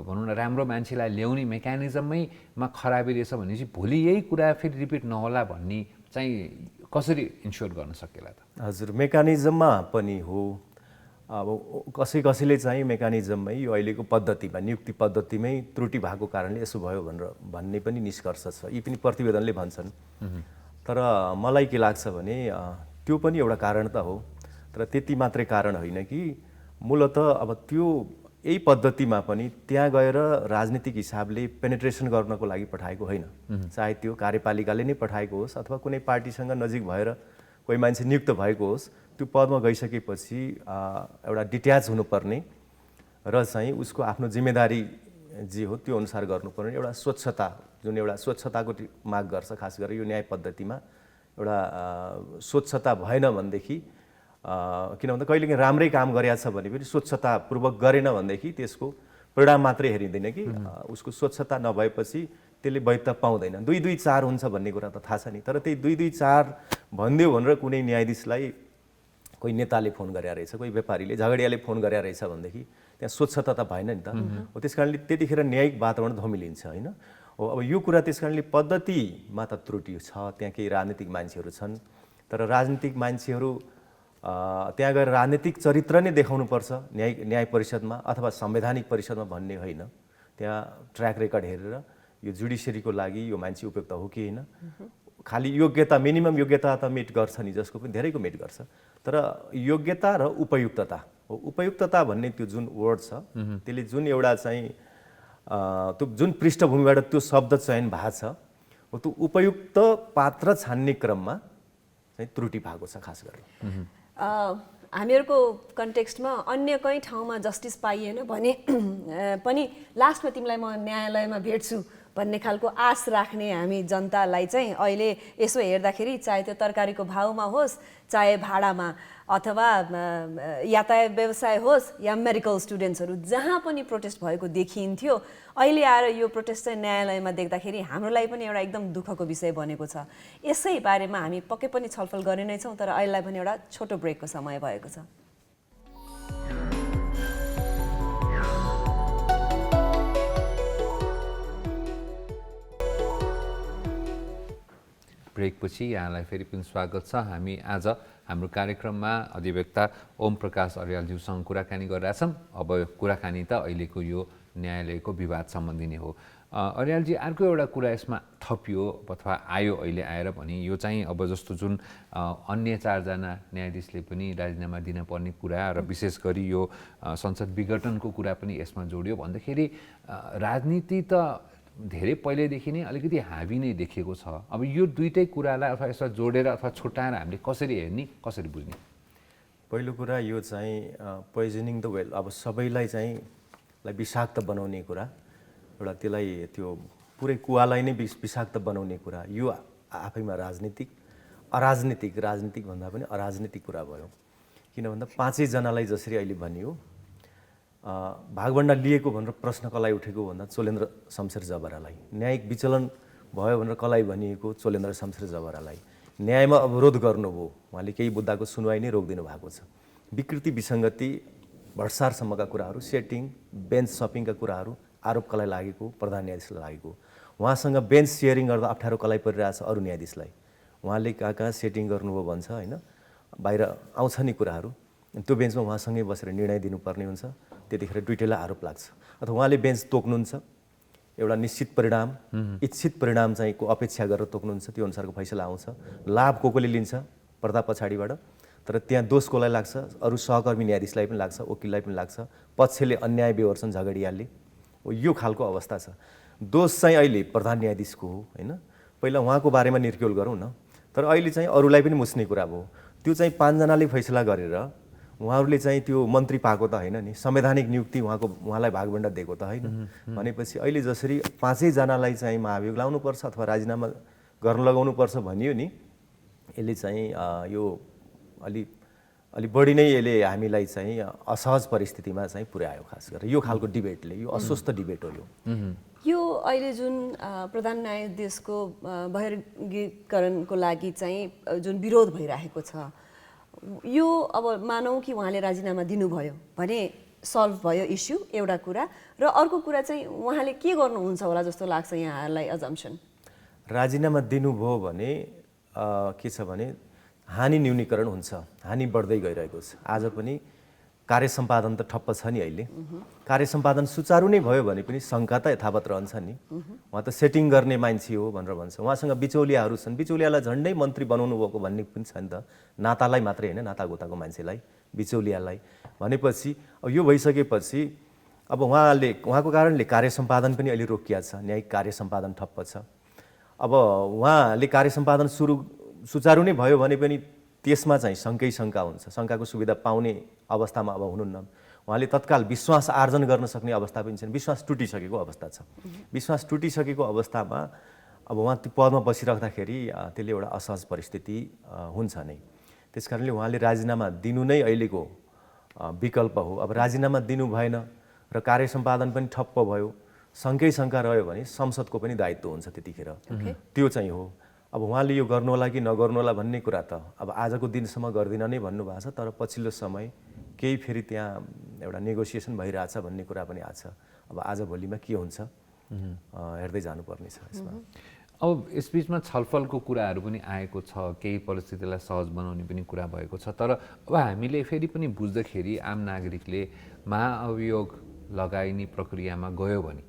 भनौँ न राम्रो मान्छेलाई ल्याउने मेकानिजमैमा खराबी रहेछ भनेपछि भोलि यही कुरा फेरि रिपिट नहोला भन्ने चाहिँ कसरी इन्स्योर गर्न सकेला त? हजुर, मेकानिजममा पनि हो। अब कसैले चाहिँ मेकानिजममै यो अहिलेको पद्धतिमा नियुक्ति पद्धतिमै त्रुटि भएको कारणले यसो भयो भन्ने पनि निष्कर्ष छ, यी पनि प्रतिवेदनले भन्छन्। तर मलाई के लाग्छ भने त्यो पनि एउटा कारण त हो, तर त्यति मात्रै कारण होइन कि मूलत अब त्यो यही पद्धतिमा पनि त्यहाँ गएर राजनीतिक हिसाबले पेनिट्रेसन गर्नको लागि पठाएको होइन। चाहे त्यो कार्यपालिकाले नै पठाएको होस् अथवा कुनै पार्टीसँग नजिक भएर कोही मान्छे नियुक्त भएको होस्, त्यो पदमा गइसकेपछि एउटा डिट्याच हुनुपर्ने र चाहिँ उसको आफ्नो जिम्मेदारी जे हो त्यो अनुसार गर्नुपर्ने एउटा स्वच्छता, जुन एउटा स्वच्छताको माग गर्छ खास गरेर यो न्याय पद्धतिमा। एउटा स्वच्छता भएन भनेदेखि किन भन्दा कहिलेकाहीँ राम्रै काम गरेको छ भने पनि स्वच्छतापूर्वक गरेन भनेदेखि त्यसको परिणाम मात्रै हेरिँदैन कि उसको स्वच्छता नभएपछि त्यसले वैधता पाउँदैन। 2-2-4 हुन्छ भन्ने कुरा त थाहा छ नि, तर त्यही 2-2-4 भनिदियो भनेर कुनै न्यायाधीशलाई कोही नेताले फोन गरेर रहेछ, कोही व्यापारीले झगडियाले फोन गरेर रहेछ भनेदेखि त्यहाँ स्वच्छता त भएन नि त हो। त्यस कारणले त्यतिखेर न्यायिक वातावरण धमिलिन्छ होइन हो। अब यो कुरा त्यस कारणले पद्धतिमा त त्रुटि छ, त्यहाँ केही राजनीतिक मान्छेहरू छन्, तर राजनीतिक मान्छेहरू त्यहाँ गएर राजनीतिक चरित्र नै देखाउनुपर्छ न्याय परिषदमा अथवा संवैधानिक परिषदमा भन्ने होइन। त्यहाँ ट्र्याक रेकर्ड हेरेर यो जुडिसियरीको लागि यो मान्छे उपयुक्त हो कि होइन, खालि योग्यता मिनिमम योग्यता त मिट गर्छ नि, जसको पनि धेरैको मिट गर्छ, तर योग्यता र उपयुक्तता हो। उपयुक्तता भन्ने त्यो जुन वर्ड छ त्यसले जुन एउटा चाहिँ त्यो जुन पृष्ठभूमिबाट त्यो शब्द चयन भएको छ हो, त्यो उपयुक्त पात्र छान्ने क्रममा चाहिँ त्रुटि भएको छ खास गरेर। हामीहरूको कन्टेक्स्टमा अन्य कहीँ ठाउँमा जस्टिस पाइएन भने पनि लास्टमा तिमीलाई म न्यायालयमा भेट्छु भन्ने खालको आश राख्ने हामी जनतालाई चाहिँ अहिले यसो हेर्दाखेरि चाहे त्यो तरकारीको भाउमा होस्, चाहे भाडामा अथवा यातायात व्यवसाय होस् या मेडिकल स्टुडेन्ट्सहरू जहाँ पनि प्रोटेस्ट भएको देखिन्थ्यो, अहिले आएर यो प्रोटेस्ट चाहिँ न्यायालयमा देख्दाखेरि हाम्रो लागि पनि एउटा एकदम दुःखको विषय बनेको छ। यसै बारेमा हामी पक्कै पनि छलफल गर्ने नै छौँ, तर अहिलेलाई पनि एउटा छोटो ब्रेकको समय भएको छ। ब्रेकपछि यहाँलाई फेरि पनि स्वागत छ। हामी आज हाम्रो कार्यक्रममा अधिवक्ता ओम प्रकाश अर्यालज्यूसँग कुराकानी गरिरहेछौँ। अब कुराकानी त अहिलेको यो न्यायालयको विवाद सम्बन्धी नै हो। अर्यालजी, अर्को एउटा कुरा यसमा थपियो अथवा आयो अहिले आएर भने यो चाहिँ अब जस्तो जुन अन्य 4 जना न्यायाधीशले पनि राजीनामा दिन पर्ने कुरा र विशेष गरी यो संसद विघटनको कुरा पनि यसमा जोडियो भन्दाखेरि राजनीति त धेरै पहिल्यैदेखि नै अलिकति हावी नै देखिएको छ। अब यो दुईटै कुरालाई अथवा यसलाई जोडेर अथवा छुट्याएर हामीले कसरी हेर्ने, कसरी बुझ्ने? पहिलो कुरा यो चाहिँ पोइजनिङ द वेल, अब सबैलाई चाहिँ विषाक्त बनाउने कुरा, एउटा त्यसलाई त्यो पुरै कुवालाई नै विषाक्त बनाउने कुरा, यो आफैमा राजनीतिक भन्दा पनि अराजनीतिक कुरा भयो। किन भन्दा 5 जनालाई जसरी अहिले भनियो भागभण्डा लिएको भनेर प्रश्न कसलाई उठेको भन्दा चोलेन्द्र शमशेर जबरालाई, न्यायिक विचलन भयो भनेर कसलाई भनिएको चोलेन्द्र शमशेर जबरालाई, न्यायमा अवरोध गर्नुभयो, उहाँले केही मुद्दाको सुनवाई नै रोकिदिनु भएको छ। विकृति विसङ्गति भ्रष्टाचारसम्मका कुराहरू, सेटिङ बेन्च सपिङका कुराहरू आरोप कसलाई लागेको प्रधान न्यायाधीशलाई लागेको, उहाँसँग बेन्च सेयरिङ गर्दा अप्ठ्यारो कसलाई परिरहेछ अरू न्यायाधीशलाई, उहाँले कहाँ सेटिङ गर्नुभयो भन्छ होइन, बाहिर आउँछ नि कुराहरू, त्यो बेन्चमा उहाँसँगै बसेर निर्णय दिनुपर्ने हुन्छ, त्यतिखेर दुईटैलाई आरोप लाग्छ। अथवा उहाँले बेन्च तोक्नुहुन्छ, एउटा निश्चित परिणाम इच्छित परिणाम चाहिँ को अपेक्षा गरेर तोक्नुहुन्छ, त्यो अनुसारको फैसला आउँछ, लाभ कोले लिन्छ पर्दा पछाडिबाट, तर त्यहाँ दोष कसलाई लाग्छ अरू सहकर्मी न्यायाधीशलाई पनि लाग्छ, वकिललाई पनि लाग्छ, पक्षले अन्याय बेहोर्छन् झगडियाले, यो खालको अवस्था छ। दोष चाहिँ अहिले प्रधान न्यायाधीशको हो होइन, पहिला उहाँको बारेमा निर्क्युल गरौँ न, तर अहिले चाहिँ अरूलाई पनि मुस्ने कुरा भयो। त्यो चाहिँ 5 जनाले फैसला गरेर उहाँहरूले चाहिँ त्यो मन्त्री पाएको त होइन नि, संवैधानिक नियुक्ति उहाँलाई भागभण्डा दिएको त होइन। भनेपछि अहिले जसरी 5 जनालाई चाहिँ महाभियोग लाउनुपर्छ अथवा राजीनामा गर्न लगाउनुपर्छ भनियो नि, यसले चाहिँ यो अलि बढी नै यसले हामीलाई चाहिँ असहज परिस्थितिमा चाहिँ पुर्यायो। खास गरेर यो खालको डिबेटले, यो अस्वस्थ डिबेट हो यो अहिले जुन प्रधान न्यायाधीशको बहिर्गीकरणको लागि चाहिँ जुन विरोध भइरहेको छ, यो अब मानौँ कि उहाँले राजीनामा दिनुभयो भने सल्भ भयो इस्यु, एउटा कुरा, र अर्को कुरा चाहिँ उहाँले के गर्नुहुन्छ होला जस्तो लाग्छ यहाँहरूलाई अजम्सन? राजीनामा दिनुभयो भने के छ भने हानि न्यूनीकरण हुन्छ, हानि बढ्दै गइरहेको छ। आज पनि कार्य सम्पादन त ठप्प छ नि अहिले, कार्य सम्पादन सुचारू नै भयो भने पनि शङ्का त यथावत रहन्छ नि। उहाँ त सेटिङ गर्ने मान्छे हो भनेर भन्छ, उहाँसँग बिचौलियाहरू छन्, बिचौलियालाई झन्डै मन्त्री बनाउनु भएको भन्ने पनि छ नि त, नातालाई मात्रै होइन नातागोताको मान्छेलाई बिचौलियालाई। भनेपछि अब यो भइसकेपछि अब उहाँको कारणले कार्य सम्पादन पनि अहिले रोकिया छ, न्यायिक कार्य सम्पादन ठप्प छ। अब उहाँले कार्य सम्पादन सुचारू नै भयो भने पनि त्यसमा चाहिँ शङ्का हुन्छ, शङ्काको सुविधा पाउने अवस्थामा अब हुनुहुन्न। उहाँले तत्काल विश्वास आर्जन गर्न सक्ने अवस्था पनि छैन, विश्वास टुटिसकेको अवस्था छ। विश्वास टुटिसकेको अवस्थामा अब उहाँ त्यो पदमा बसिराख्दाखेरि त्यसले एउटा असहज परिस्थिति हुन्छ नै। त्यस कारणले उहाँले राजीनामा दिनु नै अहिलेको विकल्प हो। अब राजीनामा दिनु भएन र कार्य सम्पादन पनि ठप्प भयो, शङ्का रह्यो भने संसदको पनि दायित्व हुन्छ त्यतिखेर, त्यो चाहिँ हो। अब उहाँले यो गर्नु होला कि नगर्नु होला भन्ने कुरा त अब आजको दिनसम्म गर्दिन नै भन्नुभएको छ, तर पछिल्लो समय केही फेरि त्यहाँ एउटा नेगोसिएसन भइरहेछ भन्ने कुरा पनि आछ। अब आज भोलिमा के हुन्छ हेर्दै जानुपर्ने छ यसमा। अब यसबिचमा छलफलको कुराहरू पनि आएको छ, केही परिस्थितिलाई सहज बनाउने पनि कुरा भएको छ, तर अब हामीले फेरि पनि बुझ्दाखेरि आम नागरिकले महाअभियोग लगाइने प्रक्रियामा गयो भने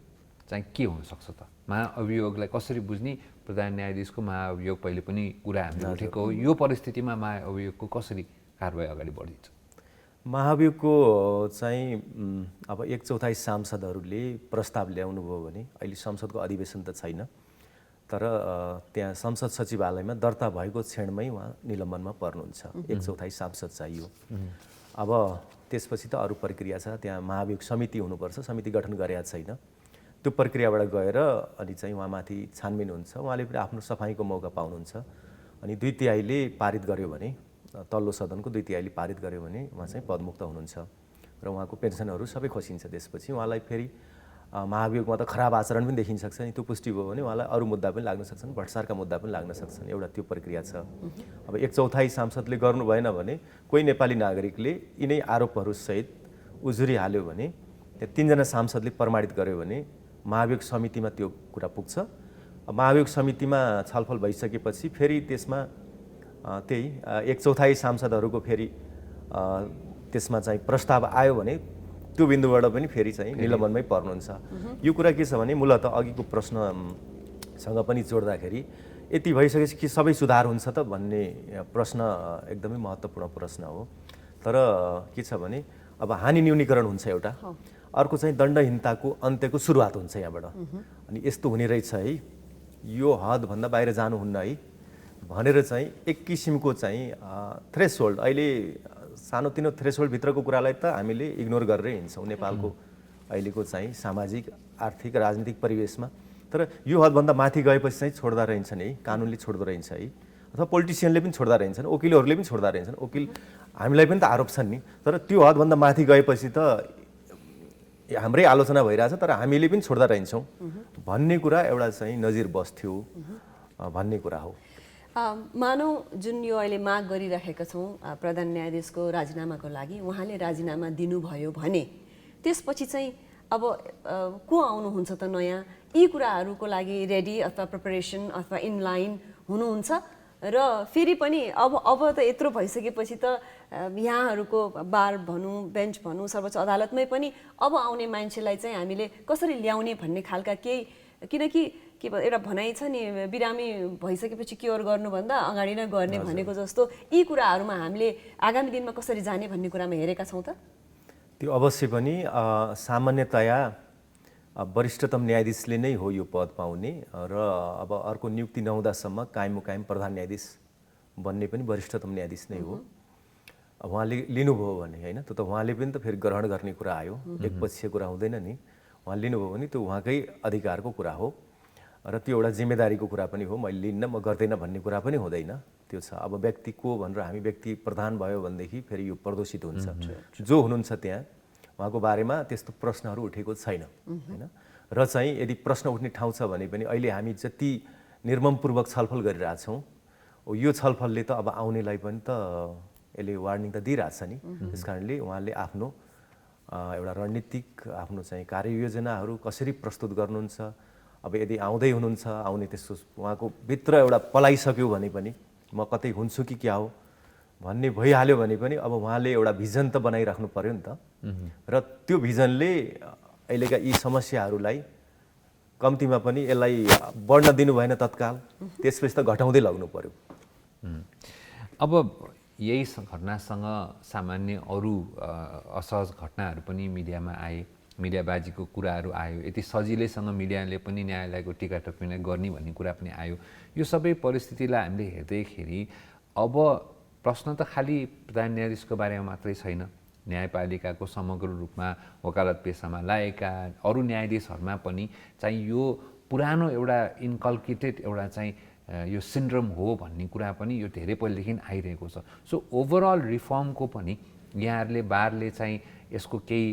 चाहिँ के हुनसक्छ त? महाअभियोगलाई कसरी बुझ्ने? प्रधान न्यायाधीशको महाअभियोग पहिले पनि कुरा हामीले उठेको हो, यो परिस्थितिमा महाअभियोगको कसरी कारबाही अगाडि बढिन्छ? महाअभियोगको चाहिँ अब 1/4 सांसदहरूले प्रस्ताव ल्याउनु भयो भने, अहिले संसदको अधिवेशन त छैन, तर त्यहाँ संसद सचिवालयमा दर्ता भएको क्षणमै उहाँ निलम्बनमा पर्नुहुन्छ, 1/4 सांसद चाहियो। अब त्यसपछि त अरू प्रक्रिया छ, त्यहाँ महाभियोग समिति हुनुपर्छ, समिति गठन गरेका छैन, त्यो प्रक्रियाबाट गएर अनि चाहिँ उहाँमाथि छानबिन हुन्छ, उहाँले पनि आफ्नो सफाइको मौका पाउनुहुन्छ। अनि 2/3ले पारित गर्यो भने, तल्लो सदनको 2/3ले पारित गर्यो भने उहाँ चाहिँ पदमुक्त हुनुहुन्छ र उहाँको पेन्सनहरू सबै खोसिन्छ। त्यसपछि उहाँलाई फेरि महाभियोगमा त खराब आचरण पनि देखिन सक्छ नि, त्यो पुष्टि भयो भने उहाँलाई अरू मुद्दा पनि लाग्न सक्छन्, भ्रष्टाचारका मुद्दा पनि लाग्न सक्छन्, एउटा त्यो प्रक्रिया छ। अब 1/4 सांसदले गर्नु भएन भने कोही नेपाली नागरिकले यिनै आरोपहरूसहित उजुरी हाल्यो भने, त्यहाँ 3 जना सांसदले प्रमाणित गर्यो भने महाभियोग समितिमा त्यो कुरा पुग्छ। महाभियोग समितिमा छलफल भइसकेपछि फेरि त्यसमा त्यही 1/4 सांसदहरूको फेरि त्यसमा चाहिँ प्रस्ताव आयो भने त्यो बिन्दुबाट पनि फेरि चाहिँ निलम्बनमै पर्नुहुन्छ। यो कुरा के छ भने मूलतः अघिको प्रश्नसँग पनि जोड्दाखेरि यति भइसकेपछि कि सबै सुधार हुन्छ त भन्ने प्रश्न एकदमै महत्त्वपूर्ण प्रश्न हो। तर के छ भने अब हानि न्यूनीकरण हुन्छ एउटा, अर्को चाहिँ दण्डहीनताको अन्त्यको सुरुवात हुन्छ यहाँबाट। अनि यस्तो हुने रहेछ है, यो हदभन्दा बाहिर जानुहुन्न है भनेर चाहिँ एक किसिमको चाहिँ थ्रेसहोल्ड, अहिले सानोतिनो थ्रेसहोल्डभित्रको कुरालाई त हामीले इग्नोर गरेरै हिँड्छौँ नेपालको अहिलेको चाहिँ सामाजिक आर्थिक राजनीतिक परिवेशमा। तर यो हदभन्दा माथि गएपछि चाहिँ छोड्दा रहन्छन् है, कानुनले छोड्दो रहन्छ है, अथवा पोलिटिसियनले पनि छोड्दा रहन्छन्, वकिलहरूले पनि छोड्दा रहन्छन्। वकिल हामीलाई पनि त आरोप छन् नि, तर त्यो हदभन्दा माथि गएपछि त हाम्रै आलोचना भइरहेछ तर हामीले पनि छोड्दा रहन्छौँ भन्ने कुरा एउटा चाहिँ नजिर बस्थ्यो भन्ने कुरा हो। मानौ जुन यो अहिले माग गरिराखेका छौँ प्रधान न्यायाधीशको राजीनामाको लागि, उहाँले राजीनामा दिनुभयो भने त्यसपछि चाहिँ अब को आउनुहुन्छ त नयाँ, यी कुराहरूको लागि रेडी अथवा प्रिपरेसन अथवा इनलाइन हुनुहुन्छ? र फेरि पनि अब त यत्रो भइसकेपछि त यहाँहरूको बार भनौँ, बेन्च भनौँ, सर्वोच्च अदालतमै पनि अब आउने मान्छेलाई चाहिँ हामीले कसरी ल्याउने भन्ने खालका केही, किनकि के एउटा भनाइ छ नि, बिरामी भइसकेपछि क्योर गर्नुभन्दा अगाडि नै गर्ने भनेको जस्तो यी कुराहरूमा हामीले आगामी दिनमा कसरी जाने भन्ने कुरामा हेरेका छौँ त? त्यो अवश्य पनि सामान्यतया वरिष्ठतम न्यायाधीशले नै हो यो पद पाउने र अब अर्को नियुक्ति नहुँदासम्म कायम प्रधान न्यायाधीश बन्ने पनि वरिष्ठतम न्यायाधीश नै हो। उहाँले लिनुभयो भने होइन, त्यो त उहाँले पनि त फेरि ग्रहण गर्ने कुरा आयो, एकपक्षीय कुरा हुँदैन नि। उहाँ लिनुभयो भने त्यो उहाँकै अधिकारको कुरा हो र त्यो एउटा जिम्मेदारीको कुरा पनि हो। मैले लिन्न, म गर्दैन भन्ने कुरा पनि हुँदैन, त्यो छ। अब व्यक्ति को भनेर हामी व्यक्ति प्रधान भयो भनेदेखि फेरि यो प्रदूषित हुन्छ। जो हुनुहुन्छ त्यहाँ उहाँको बारेमा त्यस्तो प्रश्नहरू उठेको छैन होइन। र चाहिँ यदि प्रश्न उठ्ने ठाउँ छ भने पनि अहिले हामी जति निर्ममपूर्वक छलफल गरिरहेछौँ, यो छलफलले त अब आउनेलाई पनि त यसले वार्निङ त दिइरहेछ नि। त्यस कारणले उहाँले आफ्नो एउटा रणनीतिक आफ्नो चाहिँ कार्ययोजनाहरू कसरी प्रस्तुत गर्नुहुन्छ, अब यदि आउँदै हुनुहुन्छ, आउने त्यस्तो उहाँको भित्र एउटा पलाइसक्यो भने पनि म कतै हुन्छु कि क्या हो भन्ने भइहाल्यो भने पनि अब उहाँले एउटा भिजन त बनाइराख्नु पर्यो नि त। र त्यो भिजनले अहिलेका यी समस्याहरूलाई कम्तीमा पनि यसलाई बढ्न दिनु भएन तत्काल, त्यसपछि त घटाउँदै लग्नु पर्यो। अब यही घटनासँग सामान्य अरू असहज घटनाहरू पनि मिडियामा आए, मिडियाबाजीको कुराहरू आयो, यति सजिलैसँग मिडियाले पनि न्यायालयको टिका टिप्पणी गर्ने भन्ने कुरा पनि आयो। यो सबै परिस्थितिलाई हामीले हेर्दैखेरि अब प्रश्न त खालि प्रधान न्यायाधीशको बारेमा मात्रै छैन, न्यायपालिकाको समग्र रूपमा वकालत पेसामा लागेका अरू न्यायाधीशहरूमा पनि चाहिँ यो पुरानो एउटा इन्कल्केटेड एउटा चाहिँ यो सिन्ड्रोम हो भन्ने कुरा पनि यो धेरै पहिलेदेखि आइरहेको छ। सो ओभरअल रिफर्मको पनि यहाँहरूले बारले चाहिँ यसको केही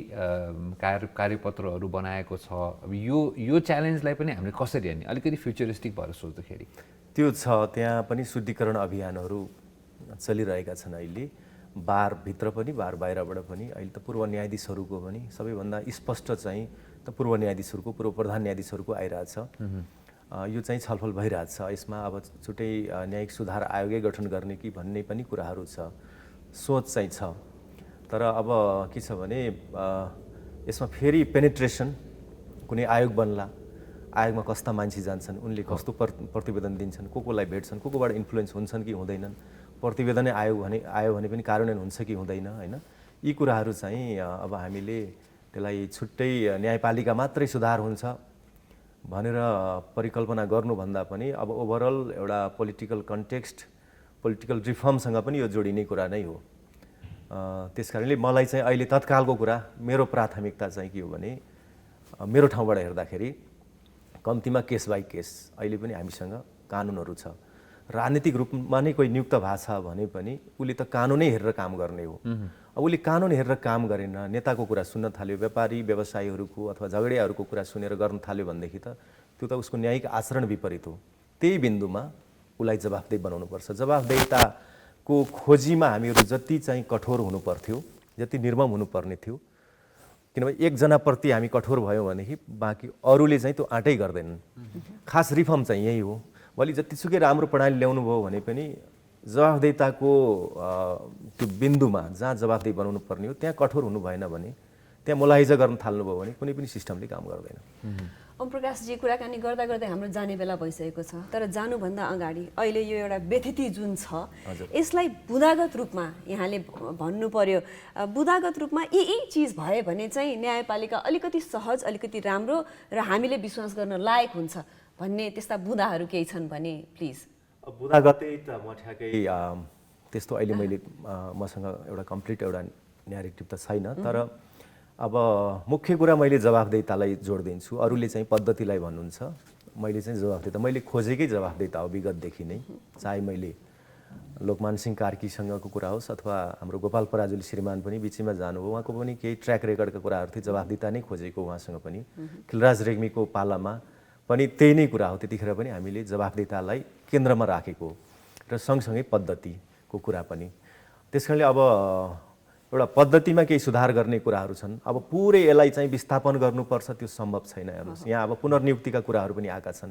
कार्यपत्रहरू बनाएको छ। अब यो च्यालेन्जलाई पनि हामीले कसरी हेर्ने, अलिकति फ्युचरिस्टिक भएर सोच्दाखेरि त्यो छ। त्यहाँ पनि शुद्धिकरण अभियानहरू चलिरहेका छन् अहिले, बारभित्र पनि बार बाहिरबाट पनि। अहिले त पूर्व न्यायाधीशहरूको पनि सबैभन्दा स्पष्ट चाहिँ त पूर्व न्यायाधीशहरूको, पूर्व प्रधान न्यायाधीशहरूको आइरहेछ। यो चाहिँ छलफल भइरहेछ। यसमा अब छुट्टै न्यायिक सुधार आयोगै गठन गर्ने कि भन्ने पनि कुराहरू छ, सोच चाहिँ छ। तर अब के छ भने यसमा फेरि पेनिट्रेसन, कुनै आयोग बन्ला, आयोगमा कस्ता मान्छे जान्छन्, उनले कस्तो प्रतिवेदन दिन्छन्, कोलाई भेट्छन्, कोबाट इन्फ्लुएन्स हुन्छन् कि हुँदैनन्, प्रतिवेदनै आयो भने पनि कार्यान्वयन हुन्छ कि हुँदैन होइन। यी कुराहरू चाहिँ अब हामीले त्यसलाई छुट्टै न्यायपालिका मात्रै सुधार हुन्छ भनेर परिकल्पना गर्नुभन्दा पनि अब ओभरअल एउटा पोलिटिकल कन्टेक्स्ट, पोलिटिकल रिफर्मसँग पनि यो जोडिने कुरा नै हो। त्यसकारणले मलाई चाहिँ अहिले तत्कालको कुरा, मेरो प्राथमिकता चाहिँ के हो भने मेरो ठाउँबाट हेर्दाखेरि कम्तीमा केस बाई केस अहिले पनि हामीसँग कानुनहरू छ। राजनीतिक रूपमा नै कोही नियुक्त भएको छ भने पनि उसले त कानुनै हेरेर काम गर्ने हो। अब उसले कानुन हेरेर काम गरेन, नेताको कुरा सुन्न थाल्यो, व्यापारी व्यवसायीहरूको अथवा झगडियाहरूको कुरा सुनेर गर्न थाल्यो भनेदेखि त त्यो त उसको न्यायिक आचरण विपरीत हो। त्यही बिन्दुमा उसलाई जवाफदेही बनाउनुपर्छ। जवाफदेहिताको खोजीमा हामीहरू जति चाहिँ कठोर हुनु पर्थ्यो, जति निर्मम हुनुपर्ने थियो, किनभने एकजनाप्रति हामी कठोर भयौँ भनेदेखि बाँकी अरूले चाहिँ त्यो आँटै गर्दैनन्। खास रिफर्म चाहिँ यही हो। भोलि जतिसुकै राम्रो प्रणाली ल्याउनु भयो भने पनि जवाफदेहिताको त्यो बिन्दुमा जहाँ जवाफदेही बनाउनु पर्ने हो त्यहाँ कठोर हुनु भएन भने, त्यहाँ मुलाहिजा गर्न थाल्नुभयो भने कुनै पनि सिस्टमले काम गर्दैन। ओम प्रकाशजी, कुराकानी गर्दा गर्दै हाम्रो जाने बेला भइसकेको छ, तर जानुभन्दा अगाडि अहिले यो एउटा व्यथिति जुन छ यसलाई बुदागत रूपमा यहाँले भन्नु पर्यो, बुदागत रूपमा यी चिज भए भने चाहिँ न्यायपालिका अलिकति सहज, अलिकति राम्रो र हामीले विश्वास गर्न लायक हुन्छ भन्ने त्यस्ता बुदाहरू केही छन् भने प्लिज। बुदागतै त म ठ्याक्कै त्यस्तो अहिले मैले मसँग एउटा कम्प्लिट एउटा न्यारेटिभ त छैन। तर अब मुख्य कुरा मैले जवाफदेहितालाई जोड दिन्छु। अरूले चाहिँ पद्धतिलाई भन्नुहुन्छ, मैले चाहिँ जवाफदेता मैले खोजेकै जवाफदेता हो विगतदेखि नै। चाहे मैले लोकमान सिंह कार्कीसँगको कुरा होस् अथवा हाम्रो गोपाल पराजुली श्रीमान पनि बिचमा जानुभयो, उहाँको पनि केही ट्र्याक रेकर्डका कुराहरू थियो, जवाफदेता नै खोजेको उहाँसँग पनि। खिलराज रेग्मीको पालामा पनि त्यही नै कुरा हो, त्यतिखेर पनि हामीले जवाफदेतालाई केन्द्रमा राखेको र सँगसँगै पद्धतिको कुरा पनि। त्यस कारणले अब एउटा पद्धतिमा केही सुधार गर्ने कुराहरू छन्। अब पुरै यसलाई चाहिँ विस्थापन गर्नुपर्छ त्यो सम्भव छैन। हेर्नुहोस् यहाँ अब पुनर्नियुक्तिका कुराहरू पनि आएका छन्।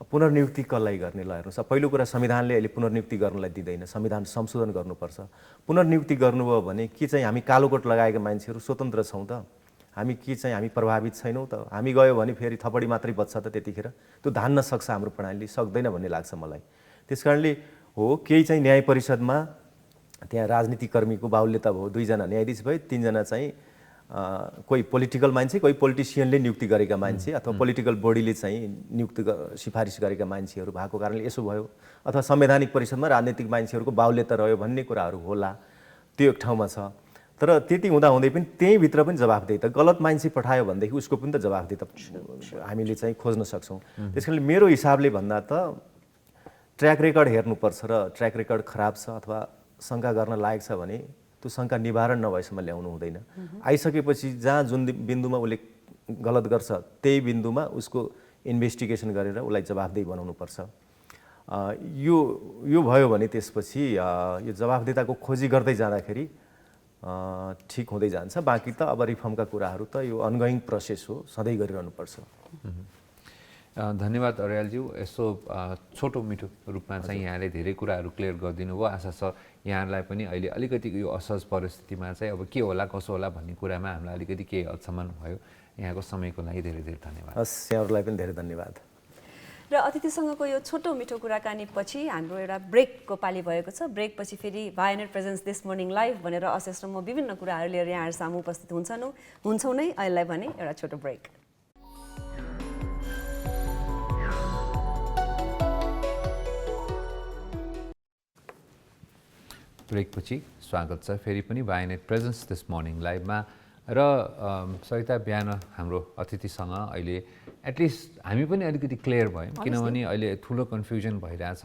पुनर्नियुक्ति कसलाई गर्ने ल हेर्नुहोस्, पहिलो कुरा संविधानले अहिले पुनर्नियुक्ति गर्नलाई दिँदैन, संविधान संशोधन गर्नुपर्छ। पुनर्नियुक्ति गर्नुभयो भने के चाहिँ हामी कालोकोट लगाएका मान्छेहरू स्वतन्त्र छौँ त? हामी के चाहिँ हामी प्रभावित छैनौँ त? हामी गयो भने फेरि थपडी मात्रै बच्छ त? त्यतिखेर त्यो धान्न सक्छ हाम्रो प्रणालीले? सक्दैन भन्ने लाग्छ मलाई। त्यस कारणले हो केही चाहिँ न्याय परिषदमा त्यहाँ राजनीतिकर्मीको बाहुल्यता भयो, 2 जना न्यायाधीश भए, 3 जना चाहिँ कोही पोलिटिकल मान्छे, कोही पोलिटिसियनले नियुक्ति गरेका मान्छे अथवा पोलिटिकल बडीले चाहिँ सिफारिस गरेका मान्छेहरू भएको कारणले यसो भयो, अथवा संवैधानिक परिषदमा राजनीतिक मान्छेहरूको बाहुल्यता रह्यो भन्ने कुराहरू होला, त्यो एक ठाउँमा छ। तर त्यति हुँदाहुँदै पनि त्यहीँभित्र पनि जवाफदेता, गलत मान्छे पठायो भनेदेखि उसको पनि त जवाफदेता हामीले चाहिँ खोज्न सक्छौँ। त्यस कारणले मेरो हिसाबले भन्दा त ट्र्याक रेकर्ड हेर्नुपर्छ र ट्र्याक रेकर्ड खराब छ अथवा शङ्का गर्न लायक छ भने त्यो शङ्का निवारण नभएसम्म ल्याउनु हुँदैन। आइसकेपछि जहाँ जुन बिन्दुमा उसले गलत गर्छ त्यही बिन्दुमा उसको इन्भेस्टिगेसन गरेर उसलाई जवाफदेही बनाउनुपर्छ। यो भयो भने त्यसपछि यो जवाफदेताको खोजी गर्दै जाँदाखेरि ठिक हुँदै जान्छ। बाँकी त अब रिफर्मका कुराहरू त यो अनगोइङ प्रोसेस हो, सधैँ गरिरहनुपर्छ। धन्यवाद अर्यालज्यू। यसो छोटो मिठो रूपमा चाहिँ यहाँले धेरै कुराहरू क्लियर गरिदिनु भयो। आशा छ यहाँलाई पनि अहिले अलिकति यो असहज परिस्थितिमा चाहिँ अब के होला कसो होला भन्ने कुरामा हामीलाई अलिकति केही हदसम्म भयो। यहाँको समयको लागि धेरै धेरै धन्यवाद। हस्, यहाँहरूलाई पनि धेरै धन्यवाद। र अतिथिसँगको यो छोटो मिठो कुराकानी पछि हाम्रो एउटा ब्रेकको पाली भएको छ। ब्रेक पछि फेरि वायनेट प्रेजेन्स दिस मर्निङ लाइभ भनेर अशेष र म विभिन्न कुराहरू लिएर यहाँहरू सामु उपस्थित हुन्छौँ नै। अहिलेलाई भने एउटा छोटो ब्रेक। ब्रेकपछि स्वागत छ फेरि पनि वायनेट प्रेजेन्स दिस मर्निङ लाइभमा। र सरिता, बिहान हाम्रो अतिथिसँग अहिले एटलिस्ट हामी पनि अलिकति क्लियर भयौँ, किनभने अहिले ठुलो कन्फ्युजन भइरहेछ।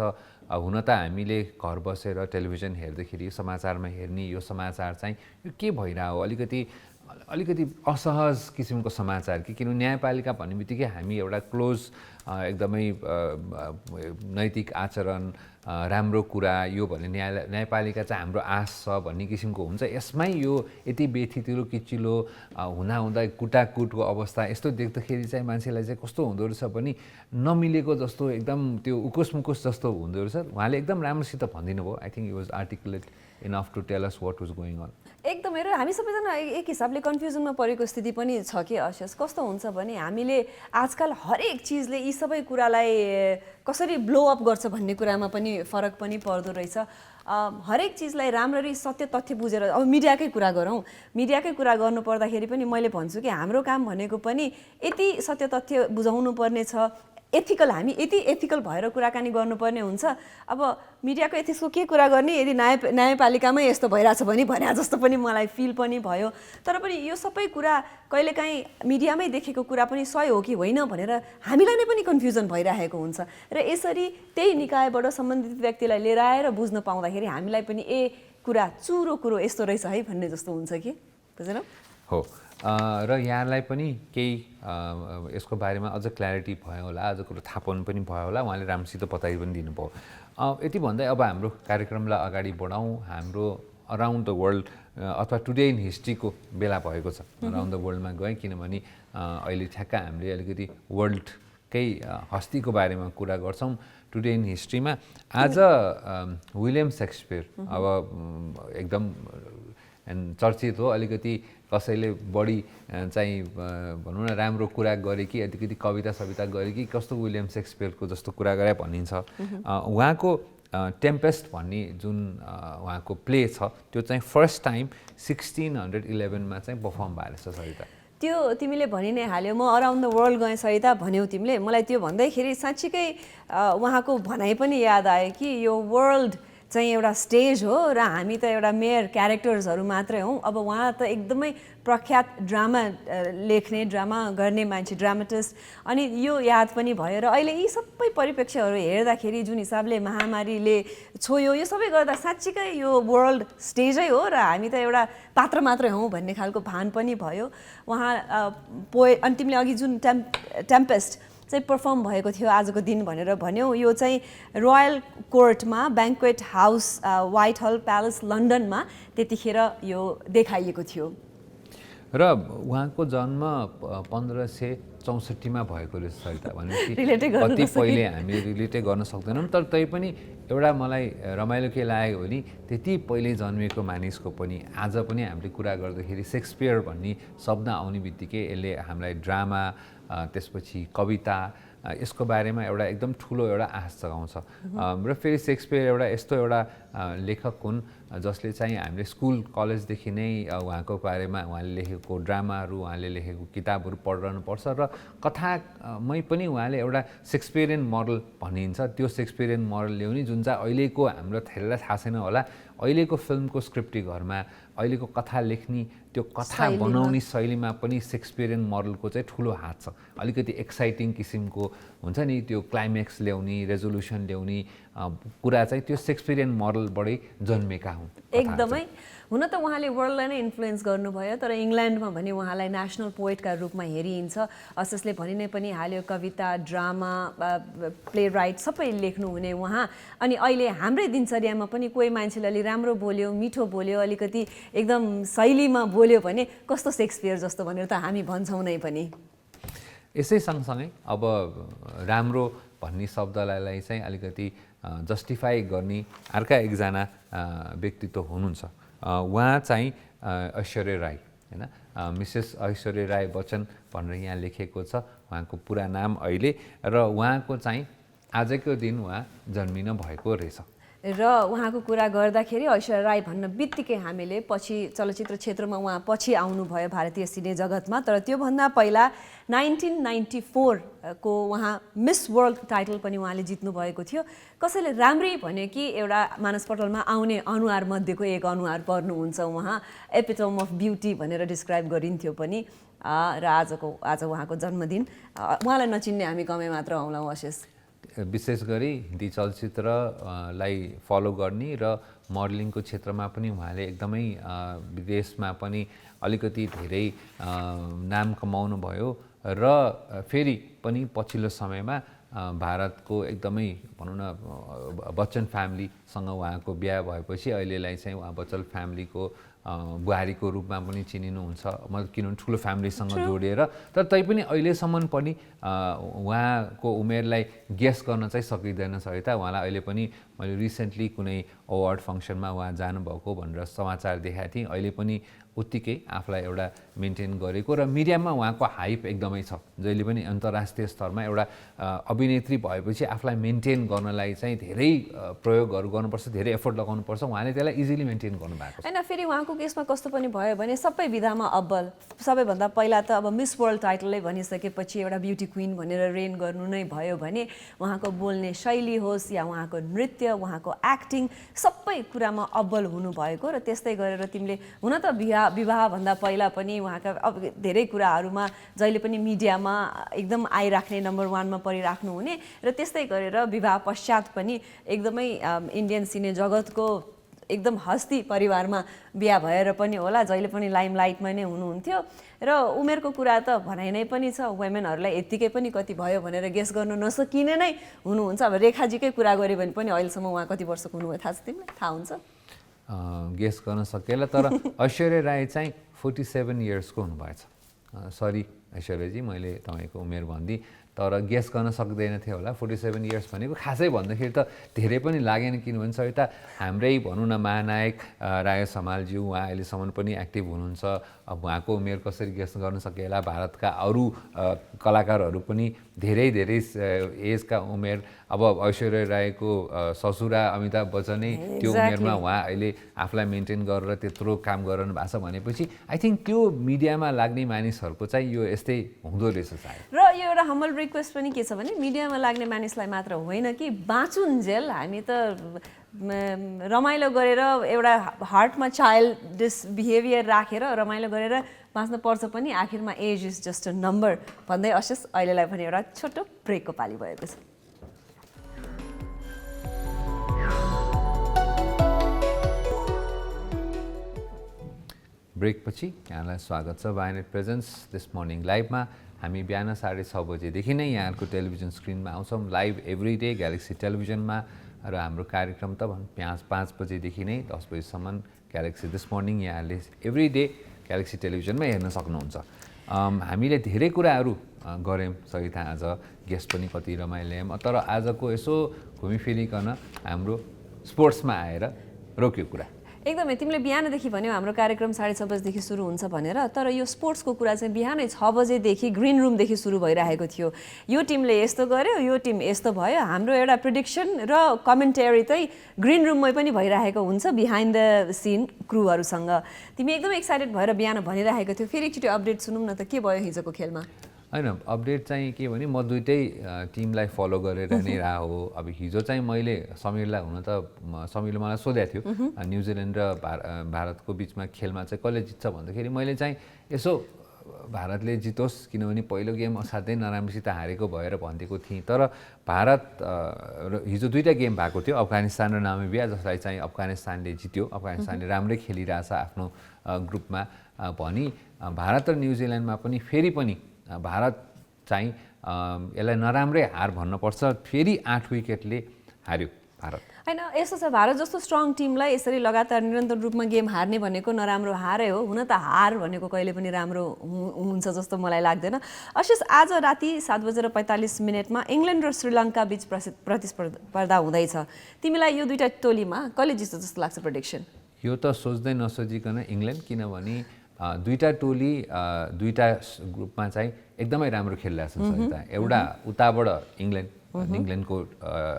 हुन त हामीले घर बसेर टेलिभिजन हेर्दाखेरि समाचारमा हेर्ने यो समाचार चाहिँ यो के भइरहेको अलिकति असहज किसिमको समाचार कि किन न्यायपालिका भन्ने बित्तिकै हामी एउटा क्लोज एकदमै नैतिक आचरण राम्रो कुरा यो भन्ने न्यायपालिका चाहिँ हाम्रो आश छ भन्ने किसिमको हुन्छ। यसमै यो यति बेथितिलो किचिलो हुँदा कुटाकुटको अवस्था यस्तो देख्दाखेरि चाहिँ मान्छेलाई चाहिँ कस्तो हुँदो रहेछ पनि नमिलेको जस्तो, एकदम त्यो उकोस मुकोस जस्तो हुँदो रहेछ। उहाँले एकदम राम्रोसित भनिदिनु भयो। I think it was articulate enough to tell us what was going on. एकदमै। र हामी सबैजना एक हिसाबले कन्फ्युजनमा परेको स्थिति पनि छ कि अशेष। कस्तो हुन्छ भने हामीले आजकल हरेक चिजले यी सबै कुरालाई कसरी ब्लो अप गर्छ भन्ने कुरामा पनि फरक पनि पर्दो रहेछ। हरेक चिजलाई राम्ररी सत्य तथ्य बुझेर अब मिडियाकै कुरा गरौँ, मिडियाकै कुरा गर्नु पर्दाखेरि पनि मैले भन्छु कि हाम्रो काम भनेको पनि यति सत्य तथ्य बुझाउनु पर्ने छ, एथिकल, हामी यति एथिकल भएर कुराकानी गर्नुपर्ने हुन्छ। अब मिडियाको एथिक्सको के कुरा गर्ने यदि न्यायपालिकामै यस्तो भइरहेछ भने जस्तो पनि मलाई फिल पनि भयो। तर पनि यो सबै कुरा कहिलेकाहीँ मिडियामै देखेको कुरा पनि सही हो कि होइन भनेर हामीलाई नै पनि कन्फ्युजन भइरहेको हुन्छ। र यसरी त्यही निकायबाट सम्बन्धित व्यक्तिलाई लिएर आएर बुझ्न पाउँदाखेरि हामीलाई पनि कुरा चुरो कुरो यस्तो रहेछ है भन्ने जस्तो हुन्छ कि बुझेन हो। र यहाँलाई पनि केही यसको बारेमा अझ क्ल्यारिटी भयो होला, अझ कुरो थाहा पाउनु पनि भयो होला, उहाँले राम्रोसित बताइ पनि दिनुभयो। यति भन्दै अब हाम्रो कार्यक्रमलाई अगाडि बढाउँ। हाम्रो अराउन्ड द वर्ल्ड अथवा टुडे इन हिस्ट्रीको बेला भएको छ। अराउन्ड द वर्ल्डमा गएँ किनभने अहिले ठ्याक्क हामीले अलिकति वर्ल्डकै हस्तीको बारेमा कुरा गर्छौँ। टुडे इन हिस्ट्रीमा आज विलियम सेक्सपियर अब एकदम चर्चित हो। अलिकति कसैले बढी चाहिँ भनौँ न राम्रो कुरा गरे कि अलिकति कविता सविता गरे कि कस्तो विलियम सेक्सपियरको जस्तो कुरा गरे भनिन्छ। उहाँको टेम्पेस्ट भन्ने जुन उहाँको प्ले छ त्यो चाहिँ फर्स्ट टाइम 1611मा चाहिँ पर्फर्म भएको छ। सरिता, त्यो तिमीले भनि नै हाल्यौ। म अराउन्ड द वर्ल्ड गएँ सरिता भन्यौ तिमीले। मलाई त्यो भन्दैखेरि साँच्चीकै उहाँको भनाइ पनि याद आयो कि यो वर्ल्ड चाहिँ एउटा स्टेज हो र हामी त एउटा मेयर क्यारेक्टर्सहरू मात्रै हौँ। अब उहाँ त एकदमै प्रख्यात ड्रामा लेख्ने ड्रामा गर्ने मान्छे, ड्रामाटिस्ट, अनि यो याद पनि भयो। र अहिले यी सबै परिप्रेक्ष्यहरू हेर्दाखेरि जुन हिसाबले महामारीले छोयो, यो सबै गर्दा साँच्चीकै यो वर्ल्ड स्टेजै हो र हामी त एउटा पात्र मात्रै हौँ भन्ने खालको भान पनि भयो। उहाँ अनि तिमीले अघि जुन टेम्पेस्ट चाहिँ पर्फर्म भएको थियो आजको दिन भनेर भन्यौ, यो चाहिँ रोयल कोर्टमा ब्याङ्क्वेट हाउस व्हाइट हल प्यालेस लन्डनमा त्यतिखेर यो देखाइएको थियो। र उहाँको जन्म 1564 भएको रहेछ सरिता, भनेपछि कति पहिले हामीले रिलेटै गर्न सक्दैनौँ। तर तैपनि एउटा मलाई रमाइलो के लाग्यो भने त्यति पहिले जन्मिएको मानिसको पनि आज पनि हामीले कुरा गर्दाखेरि सेक्सपियर भन्ने शब्द आउने बित्तिकै यसले हामीलाई ड्रामा, त्यसपछि कविता, यसको बारेमा एउटा एकदम ठुलो एउटा आश जगाउँछ। र फेरि सेक्सपियर एउटा यस्तो एउटा लेखक हुन् जसले चाहिँ हामीले स्कुल कलेजदेखि नै उहाँको बारेमा उहाँले लेखेको ड्रामाहरू, उहाँले लेखेको किताबहरू पढिरहनुपर्छ। र कथामै पनि उहाँले एउटा सेक्सपियरियन मोडल भनिन्छ, त्यो सेक्सपियरियन मोडल ल्याउने जुन चाहिँ अहिलेको हाम्रो धेरैलाई थाहा छैन होला, अहिलेको फिल्मको स्क्रिप्टी घरमा अहिलेको कथा लेख्ने त्यो कथा बनाउने शैलीमा पनि सेक्सपियरियन मोडलको चाहिँ ठुलो हात छ। अलिकति एक्साइटिङ किसिमको हुन्छ नि, त्यो क्लाइमेक्स ल्याउने, रेजोल्युसन ल्याउने कुरा चाहिँ त्यो सेक्सपियरियन मोडलबाटै जन्मेका हुन् एकदमै। हुन त उहाँले वर्ल्डलाई नै इन्फ्लुएन्स गर्नुभयो, तर इङ्ल्यान्डमा भने उहाँलाई नेसनल पोएटका रूपमा हेरिन्छ। जसले भनि नै पनि हाल्यो कविता, ड्रामा, प्ले राइट सबै लेख्नुहुने उहाँ। अनि अहिले हाम्रै दिनचर्यामा पनि कोही मान्छेले अलि राम्रो बोल्यो, मिठो बोल्यो, अलिकति एकदम शैलीमा बोल्यो भने कस्तो सेक्सपियर जस्तो भनेर त हामी भन्छौँ नै पनि। यसै सँगसँगै अब राम्रो भन्ने शब्दलाई चाहिँ अलिकति जस्टिफाई गर्ने अर्का एकजना व्यक्तित्व हुनुहुन्छ। उहाँ चाहिँ ऐश्वर्या राई, होइन, मिसेस ऐश्वर्या राई बच्चन भनेर यहाँ लेखेको छ उहाँको पुरा नाम अहिले। र उहाँको चाहिँ आजको दिन उहाँ जन्मिन भएको रहेछ। र उहाँको कुरा गर्दाखेरि ऐश्वर्या राई भन्न बित्तिकै हामीले पछि चलचित्र क्षेत्रमा उहाँ पछि आउनुभयो भारतीय सिने जगतमा। तर त्योभन्दा पहिला 1994 को उहाँ मिस वर्ल्ड टाइटल पनि उहाँले जित्नु भएको थियो। कसैले राम्रै भन्यो कि एउटा मानसपटलमा आउने अनुहार मध्येको एक अनुहार पर्नुहुन्छ उहाँ, एपिटोम अफ ब्युटी भनेर डिस्क्राइब गरिन्थ्यो पनि। र आज उहाँको जन्मदिन, उहाँलाई नचिन्ने हामी कमै मात्र हौला अशेष। विशेष गरी हिन्दी चलचित्रलाई फलो गर्ने र मोडलिङको क्षेत्रमा पनि उहाँले एकदमै विदेशमा पनि अलिकति धेरै नाम कमाउनु भयो। र फेरि पनि पछिल्लो समयमा भारतको एकदमै भनौँ न बच्चन फ्यामिलीसँग उहाँको बिहा भएपछि अहिलेलाई चाहिँ उहाँ बच्चन फ्यामिलीको बुहारीको रूपमा पनि चिनिनुहुन्छ, मतलब किनभने ठुलो फ्यामिलीसँग जोडिएर। तर तैपनि अहिलेसम्म पनि उहाँको उमेरलाई गेस गर्न चाहिँ सकिँदैन सरिता। उहाँलाई अहिले पनि मैले रिसेन्टली कुनै अवार्ड फङ्सनमा उहाँ जानुभएको भनेर समाचार देखाएको थिएँ। अहिले पनि उत्तिकै आफूलाई एउटा मेन्टेन गरेको र मिडियामा उहाँको हाइप एकदमै छ। जहिले पनि अन्तर्राष्ट्रिय स्तरमा एउटा अभिनेत्री भएपछि आफूलाई मेन्टेन गर्नलाई चाहिँ धेरै प्रयोगहरू गर्नुपर्छ, धेरै एफोर्ट लगाउनुपर्छ। उहाँले त्यसलाई इजिली मेन्टेन गर्नुभएको छ। होइन, फेरि उहाँको केसमा कस्तो पनि भयो भने सबै विधामा अब्बल, सबैभन्दा पहिला त अब मिस वर्ल्ड टाइटलै भनिसकेपछि एउटा ब्युटी क्विन भनेर रेन गर्नु नै भयो भने उहाँको बोल्ने शैली होस् या उहाँको नृत्य, उहाँको एक्टिङ, सबै कुरामा अब्बल हुनुभएको। र त्यस्तै गरेर तिमीले हुन त विवाहभन्दा पहिला पनि उहाँका अब धेरै कुराहरूमा जहिले पनि मिडियामा एकदम आइराख्ने, नम्बर 1 मा परिराख्नु हुने। र त्यस्तै गरेर विवाह पश्चात पनि एकदमै इन्डियन सिने जगतको एकदम हस्ती परिवारमा बिहा भएर पनि होला जहिले पनि लाइमलाइटमा नै हुनुहुन्थ्यो। र उमेरको कुरा त भनाइ नै पनि छ, वुमेनहरूलाई यत्तिकै पनि कति भयो भनेर गेस गर्न नसकिने नै हुनुहुन्छ। अब रेखाजीकै कुरा गऱ्यो भने पनि अहिलेसम्म उहाँ कति वर्षको हुनुभयो थाहा छ तिमीलाई? थाहा हुन्छ? गेस गर्न सकेला। तर ऐश्वर्या राई चाहिँ 47 इयर्सको हुनुभएछ। सरी ऐश्वर्याजी, मैले तपाईँको उमेर भनिदिएँ, तर गेस गर्न सक्दैन थियो होला। 47 इयर्स भनेको खासै भन्दाखेरि त धेरै पनि लागेन, किनभने सहित हाम्रै भनौँ न महानायक राय समालज्यू उहाँ अहिलेसम्म पनि एक्टिभ हुनुहुन्छ। अब उहाँको उमेर कसरी गेस गर्न सकेला? भारतका अरू कलाकारहरू पनि धेरै एजका उमेर, अब ऐश्वर्या रायको ससुरा अमिताभ बच्चनै त्यो उमेरमा उहाँ अहिले आफूलाई मेन्टेन गरेर त्यत्रो काम गरिरहनु भएको छ भनेपछि आई थिङ्क त्यो मिडियामा लाग्ने मानिसहरूको चाहिँ यो त्यस्तै हुँदो रहेछ सायद। र यो एउटा हम्बल रिक्वेस्ट पनि के छ भने मिडियामा लाग्ने मानिसलाई मात्र होइन कि बाँचुन्जेल हामी त रमाइलो गरेर एउटा हार्टमा चाइल्डिस बिहेभियर राखेर रमाइलो गरेर बाँच्न पर्छ पनि, आखिरमा age is just a number भन्दै अशेष अहिलेलाई पनि एउटा छोटो ब्रेकको पाली भएको छ। ब्रेकपछि यहाँलाई स्वागत छ वायनेट प्रेजेन्स दिस मर्निङ लाइभमा। हामी बिहान 6:30 बजेदेखि नै यहाँहरूको टेलिभिजन स्क्रिनमा आउँछौँ लाइभ एभ्री डे ग्यालेक्सी टेलिभिजनमा, र हाम्रो कार्यक्रम त 5 बजेदेखि नै 10 बजीसम्म ग्यालेक्सी दिस मर्निङ यहाँहरूले एभ्री डे ग्यालेक्सी टेलिभिजनमा हेर्न सक्नुहुन्छ। हामीले धेरै कुराहरू गऱ्यौँ सहित आज गेस्ट पनि कति रमाइलो ल्यायौँ, तर आजको यसो घुमिफिरिकन हाम्रो स्पोर्ट्समा आएर रोक्यो कुरा। एकदमै तिमीले बिहानदेखि भन्यौ हाम्रो कार्यक्रम 6:30 बजेदेखि सुरु हुन्छ भनेर, तर यो स्पोर्ट्सको कुरा चाहिँ बिहानै 6 बजेदेखि ग्रिन रुमदेखि सुरु भइरहेको थियो। यो टिमले यस्तो गर्यो, यो टिम यस्तो भयो, हाम्रो एउटा प्रिडिक्सन र कमेन्ट्री चाहिँ ग्रिन रुममै पनि भइरहेको हुन्छ बिहाइन्ड द सिन क्रुहरूसँग। तिमी एकदमै एक्साइटेड भएर बिहान भनिरहेको थियो, फेरि एकचोटि अपडेट सुनौँ न त के भयो हिजोको खेलमा? होइन, अपडेट चाहिँ के भने म दुइटै टिमलाई फलो गरेर नै रहा हो। अब हिजो चाहिँ मैले समीरलाई हुन त समीरले मलाई सोधेको थियो न्युजिल्यान्ड र भारतको बिचमा खेलमा चाहिँ कसले जित्छ भन्दाखेरि मैले चाहिँ यसो भारतले जितोस् किनभने पहिलो गेम असाध्यै नराम्रोसित हारेको भएर भनिदिएको थिएँ। तर भारत हिजो दुईवटा गेम भएको थियो, अफगानिस्तान र नामिबिया, जसलाई चाहिँ अफगानिस्तानले जित्यो। अफगानिस्तानले राम्रै खेलिरहेछ आफ्नो ग्रुपमा भनी भारत र न्युजिल्यान्डमा पनि फेरि पनि भारत चाहिँ यसलाई नराम्रै हार भन्नुपर्छ, फेरि 8 विकेटले हार्यो भारत। होइन यस्तो छ, भारत जस्तो स्ट्रङ टिमलाई यसरी लगातार निरन्तर रूपमा गेम हार्ने भनेको नराम्रो हारै हो। हुन त हार भनेको कहिले पनि राम्रो हुन्छ जस्तो मलाई लाग्दैन। अशेष आज राति 7:45 इङ्ल्यान्ड र श्रीलङ्का बीच प्रतिस्पर्धा हुँदैछ। तिमीलाई यो दुईटा टोलीमा कसले जित्छ जस्तो लाग्छ प्रेडिक्सन? यो त सोच्दै नसोचिकन इङ्ल्यान्ड, किनभने दुईटा टोली दुईटा ग्रुपमा चाहिँ एकदमै राम्रो खेलिरहेछन्। एउटा उताबाट इङ्ल्यान्डको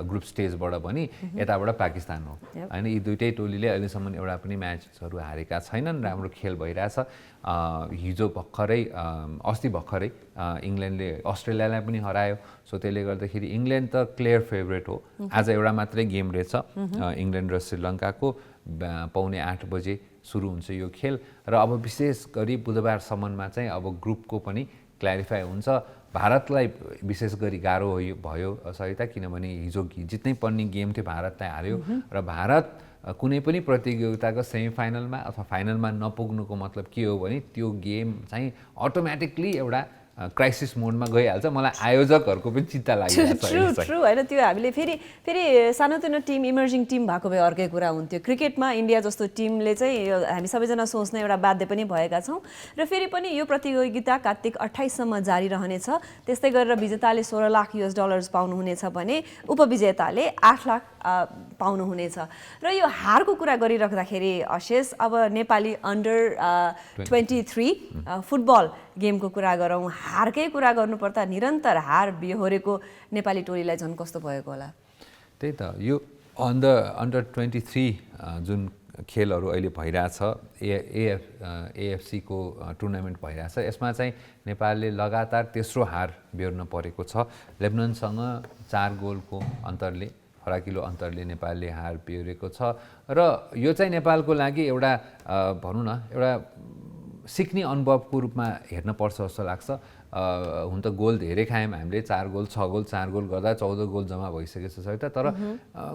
ग्रुप स्टेजबाट पनि यताबाट पाकिस्तान हो होइन। यी दुईटै टोलीले अहिलेसम्म एउटा पनि म्याचहरू हारेका छैनन्, राम्रो खेल भइरहेछ। हिजो अस्ति भर्खरै इङ्ल्यान्डले अस्ट्रेलियालाई पनि हरायो, सो त्यसले गर्दाखेरि इङ्ल्यान्ड त क्लियर फेभरेट हो। आज एउटा मात्रै गेम रहेछ इङ्ल्यान्ड र श्रीलङ्काको, 7:45 बजे सुरु हुन्छ यो खेल। र अब विशेष गरी बुधबारसम्ममा चाहिँ अब ग्रुपको पनि क्ल्यारिफाई हुन्छ। भारतलाई विशेष गरी गाह्रो भयो सहित, किनभने हिजो जित्नै पर्ने गेम थियो, भारतलाई हार्यो। र भारत कुनै पनि प्रतियोगिताको सेमिफाइनलमा अथवा फाइनलमा नपुग्नुको मतलब के हो भने त्यो गेम चाहिँ अटोमेटिकली एउटा क्राइसिस मोडमा गइहाल्छ। मलाई आयोजकहरूको पनि चिन्ता लागिरहेको छ। ट्रु होइन, त्यो हामीले फेरि सानोतिनो टिम इमर्जिङ टिम भएको भए अर्कै कुरा हुन्थ्यो। क्रिकेटमा इन्डिया जस्तो टिमले चाहिँ हामी सबैजना सोच्न एउटा बाध्य पनि भएका छौँ। र फेरि पनि यो प्रतियोगिता कार्तिक 28सम्म जारी रहनेछ। त्यस्तै गरेर विजेताले $16 लाख पाउनुहुनेछ भने उपविजेताले $8 लाख पाउनुहुनेछ। र यो हारको कुरा गरिराख्दाखेरि अशेष अब नेपाली अन्डर 23 फुटबल गेमको कुरा गरौँ, हारकै कुरा गर्नुपर्दा निरन्तर हार बिहोरेको नेपाली टोलीलाई झन् कस्तो भएको होला? त्यही त, यो अन्डर 23 जुन खेलहरू अहिले भइरहेछ, एएफसीको टुर्नामेन्ट भइरहेछ, यसमा चाहिँ नेपालले लगातार तेस्रो हार बेहोर्न परेको छ। लेबननसँग 4 गोलको अन्तरले, फराकिलो अन्तरले नेपालले हार बेहोरेको छ। र यो चाहिँ नेपालको लागि एउटा भनौँ न एउटा सिक्ने अनुभवको रूपमा हेर्नुपर्छ जस्तो लाग्छ। हुन त गोल धेरै खायौँ हामीले, 4 गोल 6 गोल 4 गोल गर्दा 14 गोल जम्मा भइसकेको छ। तर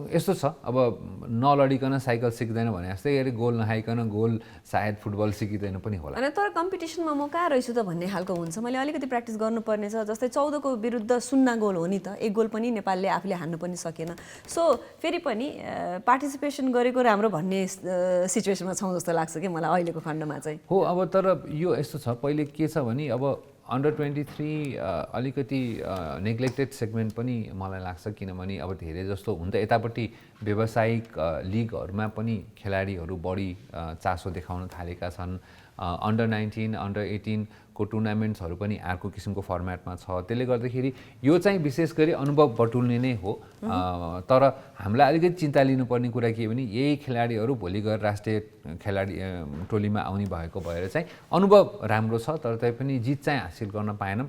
यस्तो छ, अब नलडिकन साइकल सिक्दैन भने जस्तै गरी गोल नखाइकन गोल सायद फुटबल सिकिँदैन पनि होला। अनि तर कम्पिटिसनमा म कहाँ रहेछु त भन्ने खालको हुन्छ। मैले अलिकति प्र्याक्टिस गर्नुपर्ने छ। जस्तै 14 को विरुद्ध 0 गोल हो नि त, 1 गोल पनि नेपालले आफूले हान्नु पनि सकेन। सो फेरि पनि पार्टिसिपेसन गरेको राम्रो भन्ने सिचुएसनमा छौँ जस्तो लाग्छ कि मलाई अहिलेको खण्डमा चाहिँ। हो, अब तर यो यस्तो छ, पहिले के छ भने अब अन्डर 23 अलिकति नेग्लेक्टेड सेगमेन्ट पनि मलाई लाग्छ, किनभने अब धेरै जस्तो हुन त यतापट्टि व्यावसायिक लिगहरूमा पनि खेलाडीहरू बढी चासो देखाउन थालेका छन्। अन्डर 19 अन्डर 18 को टुर्नामेन्ट्सहरू पनि अर्को किसिमको फर्मेटमा छ। त्यसले गर्दाखेरि यो चाहिँ विशेष गरी अनुभव बटुल्ने नै हो। तर हामीलाई अलिकति चिन्ता लिनुपर्ने कुरा के भने यही खेलाडीहरू भोलि गएर राष्ट्रिय खेलाडी टोलीमा आउने भएको भएर चाहिँ अनुभव राम्रो छ, तर तैपनि जित चाहिँ हासिल गर्न पाएनौँ।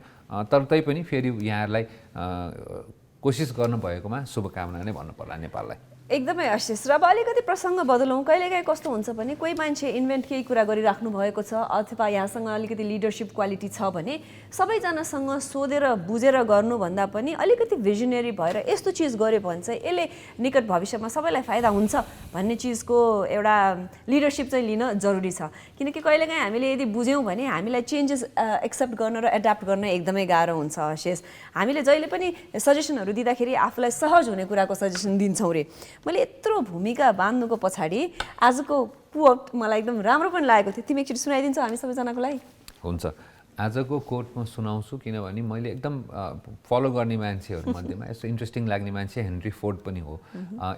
तर तैपनि फेरि यहाँहरूलाई कोसिस गर्नुभएकोमा शुभकामना नै भन्नु पर्ला नेपाललाई। एकदमै आशिष। र अब अलिकति प्रसङ्ग बदलौँ। कहिलेकाहीँ कस्तो हुन्छ भने कोही मान्छे इन्भेन्ट केही कुरा गरिराख्नु भएको छ अथवा यहाँसँग अलिकति लिडरसिप क्वालिटी छ भने सबैजनासँग सोधेर बुझेर गर्नुभन्दा पनि अलिकति भिजनरी भएर यस्तो चिज गऱ्यो भने चाहिँ यसले निकट भविष्यमा सबैलाई फाइदा हुन्छ भन्ने चिजको एउटा लिडरसिप चाहिँ लिन जरुरी छ। किनकि कहिलेकाहीँ हामीले यदि बुझ्यौँ भने हामीलाई चेन्जेस एक्सेप्ट गर्न र एडाप्ट गर्न एकदमै गाह्रो हुन्छ आशिष। हामीले जहिले पनि सजेसनहरू दिँदाखेरि आफूलाई सहज हुने कुराको सजेसन दिन्छौँ रे। मैले यत्रो भूमिका बाँध्नुको पछाडि आजको कोट मलाई एकदम राम्रो पनि लागेको थियो। तिमी एकचोटि सुनाइदिन्छौ हामी सबैजनाको लागि? हुन्छ, आजको कोट म सुनाउँछु किनभने मैले एकदम फलो गर्ने मान्छेहरू मध्येमा यस्तो इन्ट्रेस्टिङ लाग्ने मान्छे हेनरी फोर्ड पनि हो।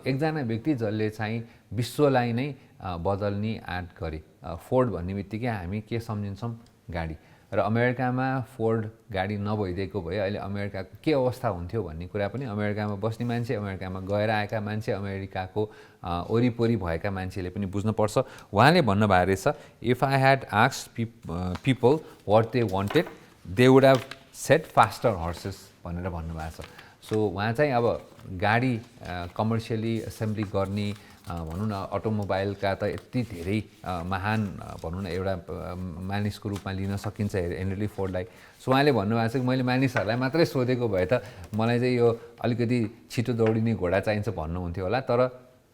एकजना व्यक्ति जसले चाहिँ विश्वलाई नै बदल्ने आँट गरे। फोर्ड भन्ने बित्तिकै हामी के सम्झिन्छौँ? गाडी। र अमेरिकामा फोर्ड गाडी नभइदिएको भए अहिले अमेरिकाको के अवस्था हुन्थ्यो भन्ने कुरा पनि अमेरिकामा बस्ने मान्छे, अमेरिकामा गएर आएका मान्छे, अमेरिकाको वरिपरि भएका मान्छेले पनि बुझ्नुपर्छ। उहाँले भन्नुभएको रहेछ, if I had asked people what they wanted they would have said faster horses भनेर भन्नुभएको छ। सो उहाँ चाहिँ अब गाडी कमर्सियली एसेम्ब्ली गर्ने भनौँ न अटोमोबाइलका त यति धेरै महान भनौँ न एउटा मानिसको रूपमा लिन सकिन्छ हेनरी फोर्डलाई। सो उहाँले भन्नुभएको छ कि मैले मानिसहरूलाई मात्रै सोधेको भए त मलाई चाहिँ यो अलिकति छिटो दौडिने घोडा चाहिन्छ भन्नुहुन्थ्यो होला, तर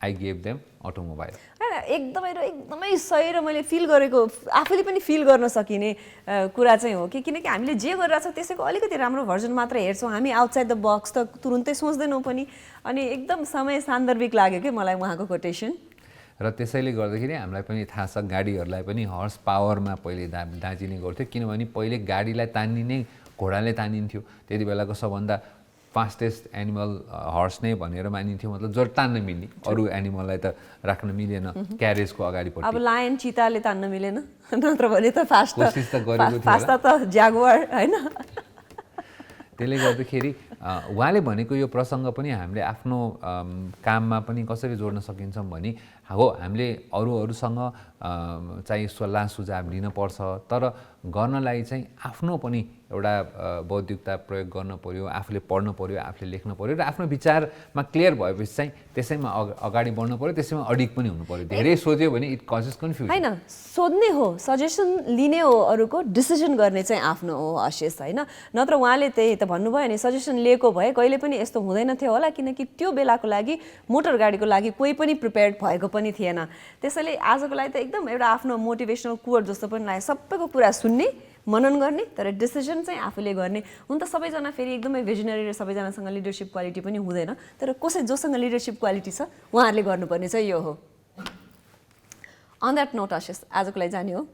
आई गेभ देम अटोमोबाइल। एकदमै सही र मैले फिल गरेको आफूले पनि फिल गर्न सकिने कुरा चाहिँ हो कि किनकि हामीले जे गरिरहेछौँ त्यसैको अलिकति राम्रो भर्जन मात्र हेर्छौँ हामी, आउटसाइड द बक्स त तुरुन्तै सोच्दैनौँ पनि। अनि एकदम समय सान्दर्भिक लाग्यो कि मलाई उहाँको कोटेसन। र त्यसैले गर्दाखेरि हामीलाई पनि थाहा छ गाडीहरूलाई पनि हर्स पावरमा पहिले दाँचिने गर्थ्यो, किनभने पहिले गाडीलाई तान्ने घोडाले तानिन्थ्यो। त्यति बेलाको सबभन्दा फास्टेस्ट एनिमल हर्स नै भनेर मानिन्थ्यो, मतलब जो तान्न मिल्ने, अरू एनिमललाई त राख्न मिलेन क्यारेजको अगाडिपट्टि। अब लायन चिताले तान्न मिलेन, नत्र भने त फास्ट त ज्यागुआर हैन। त्यसले गर्दाखेरि उहाँले भनेको यो प्रसङ्ग पनि हामीले आफ्नो काममा पनि कसरी जोड्न सकिन्छौँ भने हो हामीले अरूसँग चाहिँ सल्लाह सुझाव लिनुपर्छ, तर गर्नलाई चाहिँ आफ्नो पनि एउटा बौद्धिकता प्रयोग गर्न पर्यो, आफूले पढ्नु पर्यो, आफूले लेख्न पर्यो र आफ्नो विचारमा क्लियर भएपछि चाहिँ त्यसैमा अगाडि बढ्नु पर्यो, त्यसैमा अडिक पनि हुनु पर्यो। धेरै सोध्यो भने इट कजेस कन्फ्युजन। हैन, सोध्ने हो, सजेसन लिने हो, अरूको डिसिजन गर्ने चाहिँ आफ्नो हो आशिष हैन। नत्र उहाँले त्यही त भन्नुभयो नि, सजेसन लिएको भए कहिले पनि यस्तो हुँदैन थियो होला, किनकि त्यो बेलाको लागि मोटर गाडीको लागि कोही पनि प्रिपेयर्ड भएको पनि थिएन। त्यसैले आजको लागि त एकदम एउटा आफ्नो मोटिभेसनल कोट जस्तो पनि लाग्यो, सबैको कुरा सुन्ने, मनन गर्ने, तर डिसिजन चाहिँ आफूले गर्ने। हुन त सबैजना फेरि एकदमै भिजनरी र सबैजनासँग लिडरसिप क्वालिटी पनि हुँदैन, तर जोसँग लिडरसिप क्वालिटी छ उहाँहरूले गर्नुपर्ने चाहिँ यो हो। अन द्याट नोट आशिष आजको लागि जाने हो?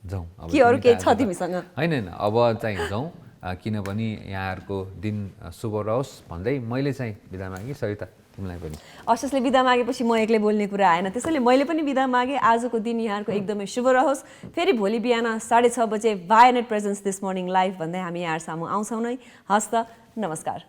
जाउँ कि अरू केही छ तिमीसँग? होइन, अब चाहिँ जाउँ, किनभने यहाँहरूको दिन शुभ रहोस् भन्दै मैले चाहिँ बिदा मागेँ। सरिता तिमीलाई पनि। आशिषले बिदा मागेपछि म एक्लै बोल्ने कुरा आएन, त्यसैले मैले पनि बिदा मागेँ। आजको दिन यहाँहरूको एकदमै शुभ रहोस्। फेरि भोलि बिहान 6:30 बजे भायनेट प्रेजेन्स दिस मर्निङ लाइभ भन्दै हामी यहाँ सामु आउँछौँ नै। हस्त, नमस्कार।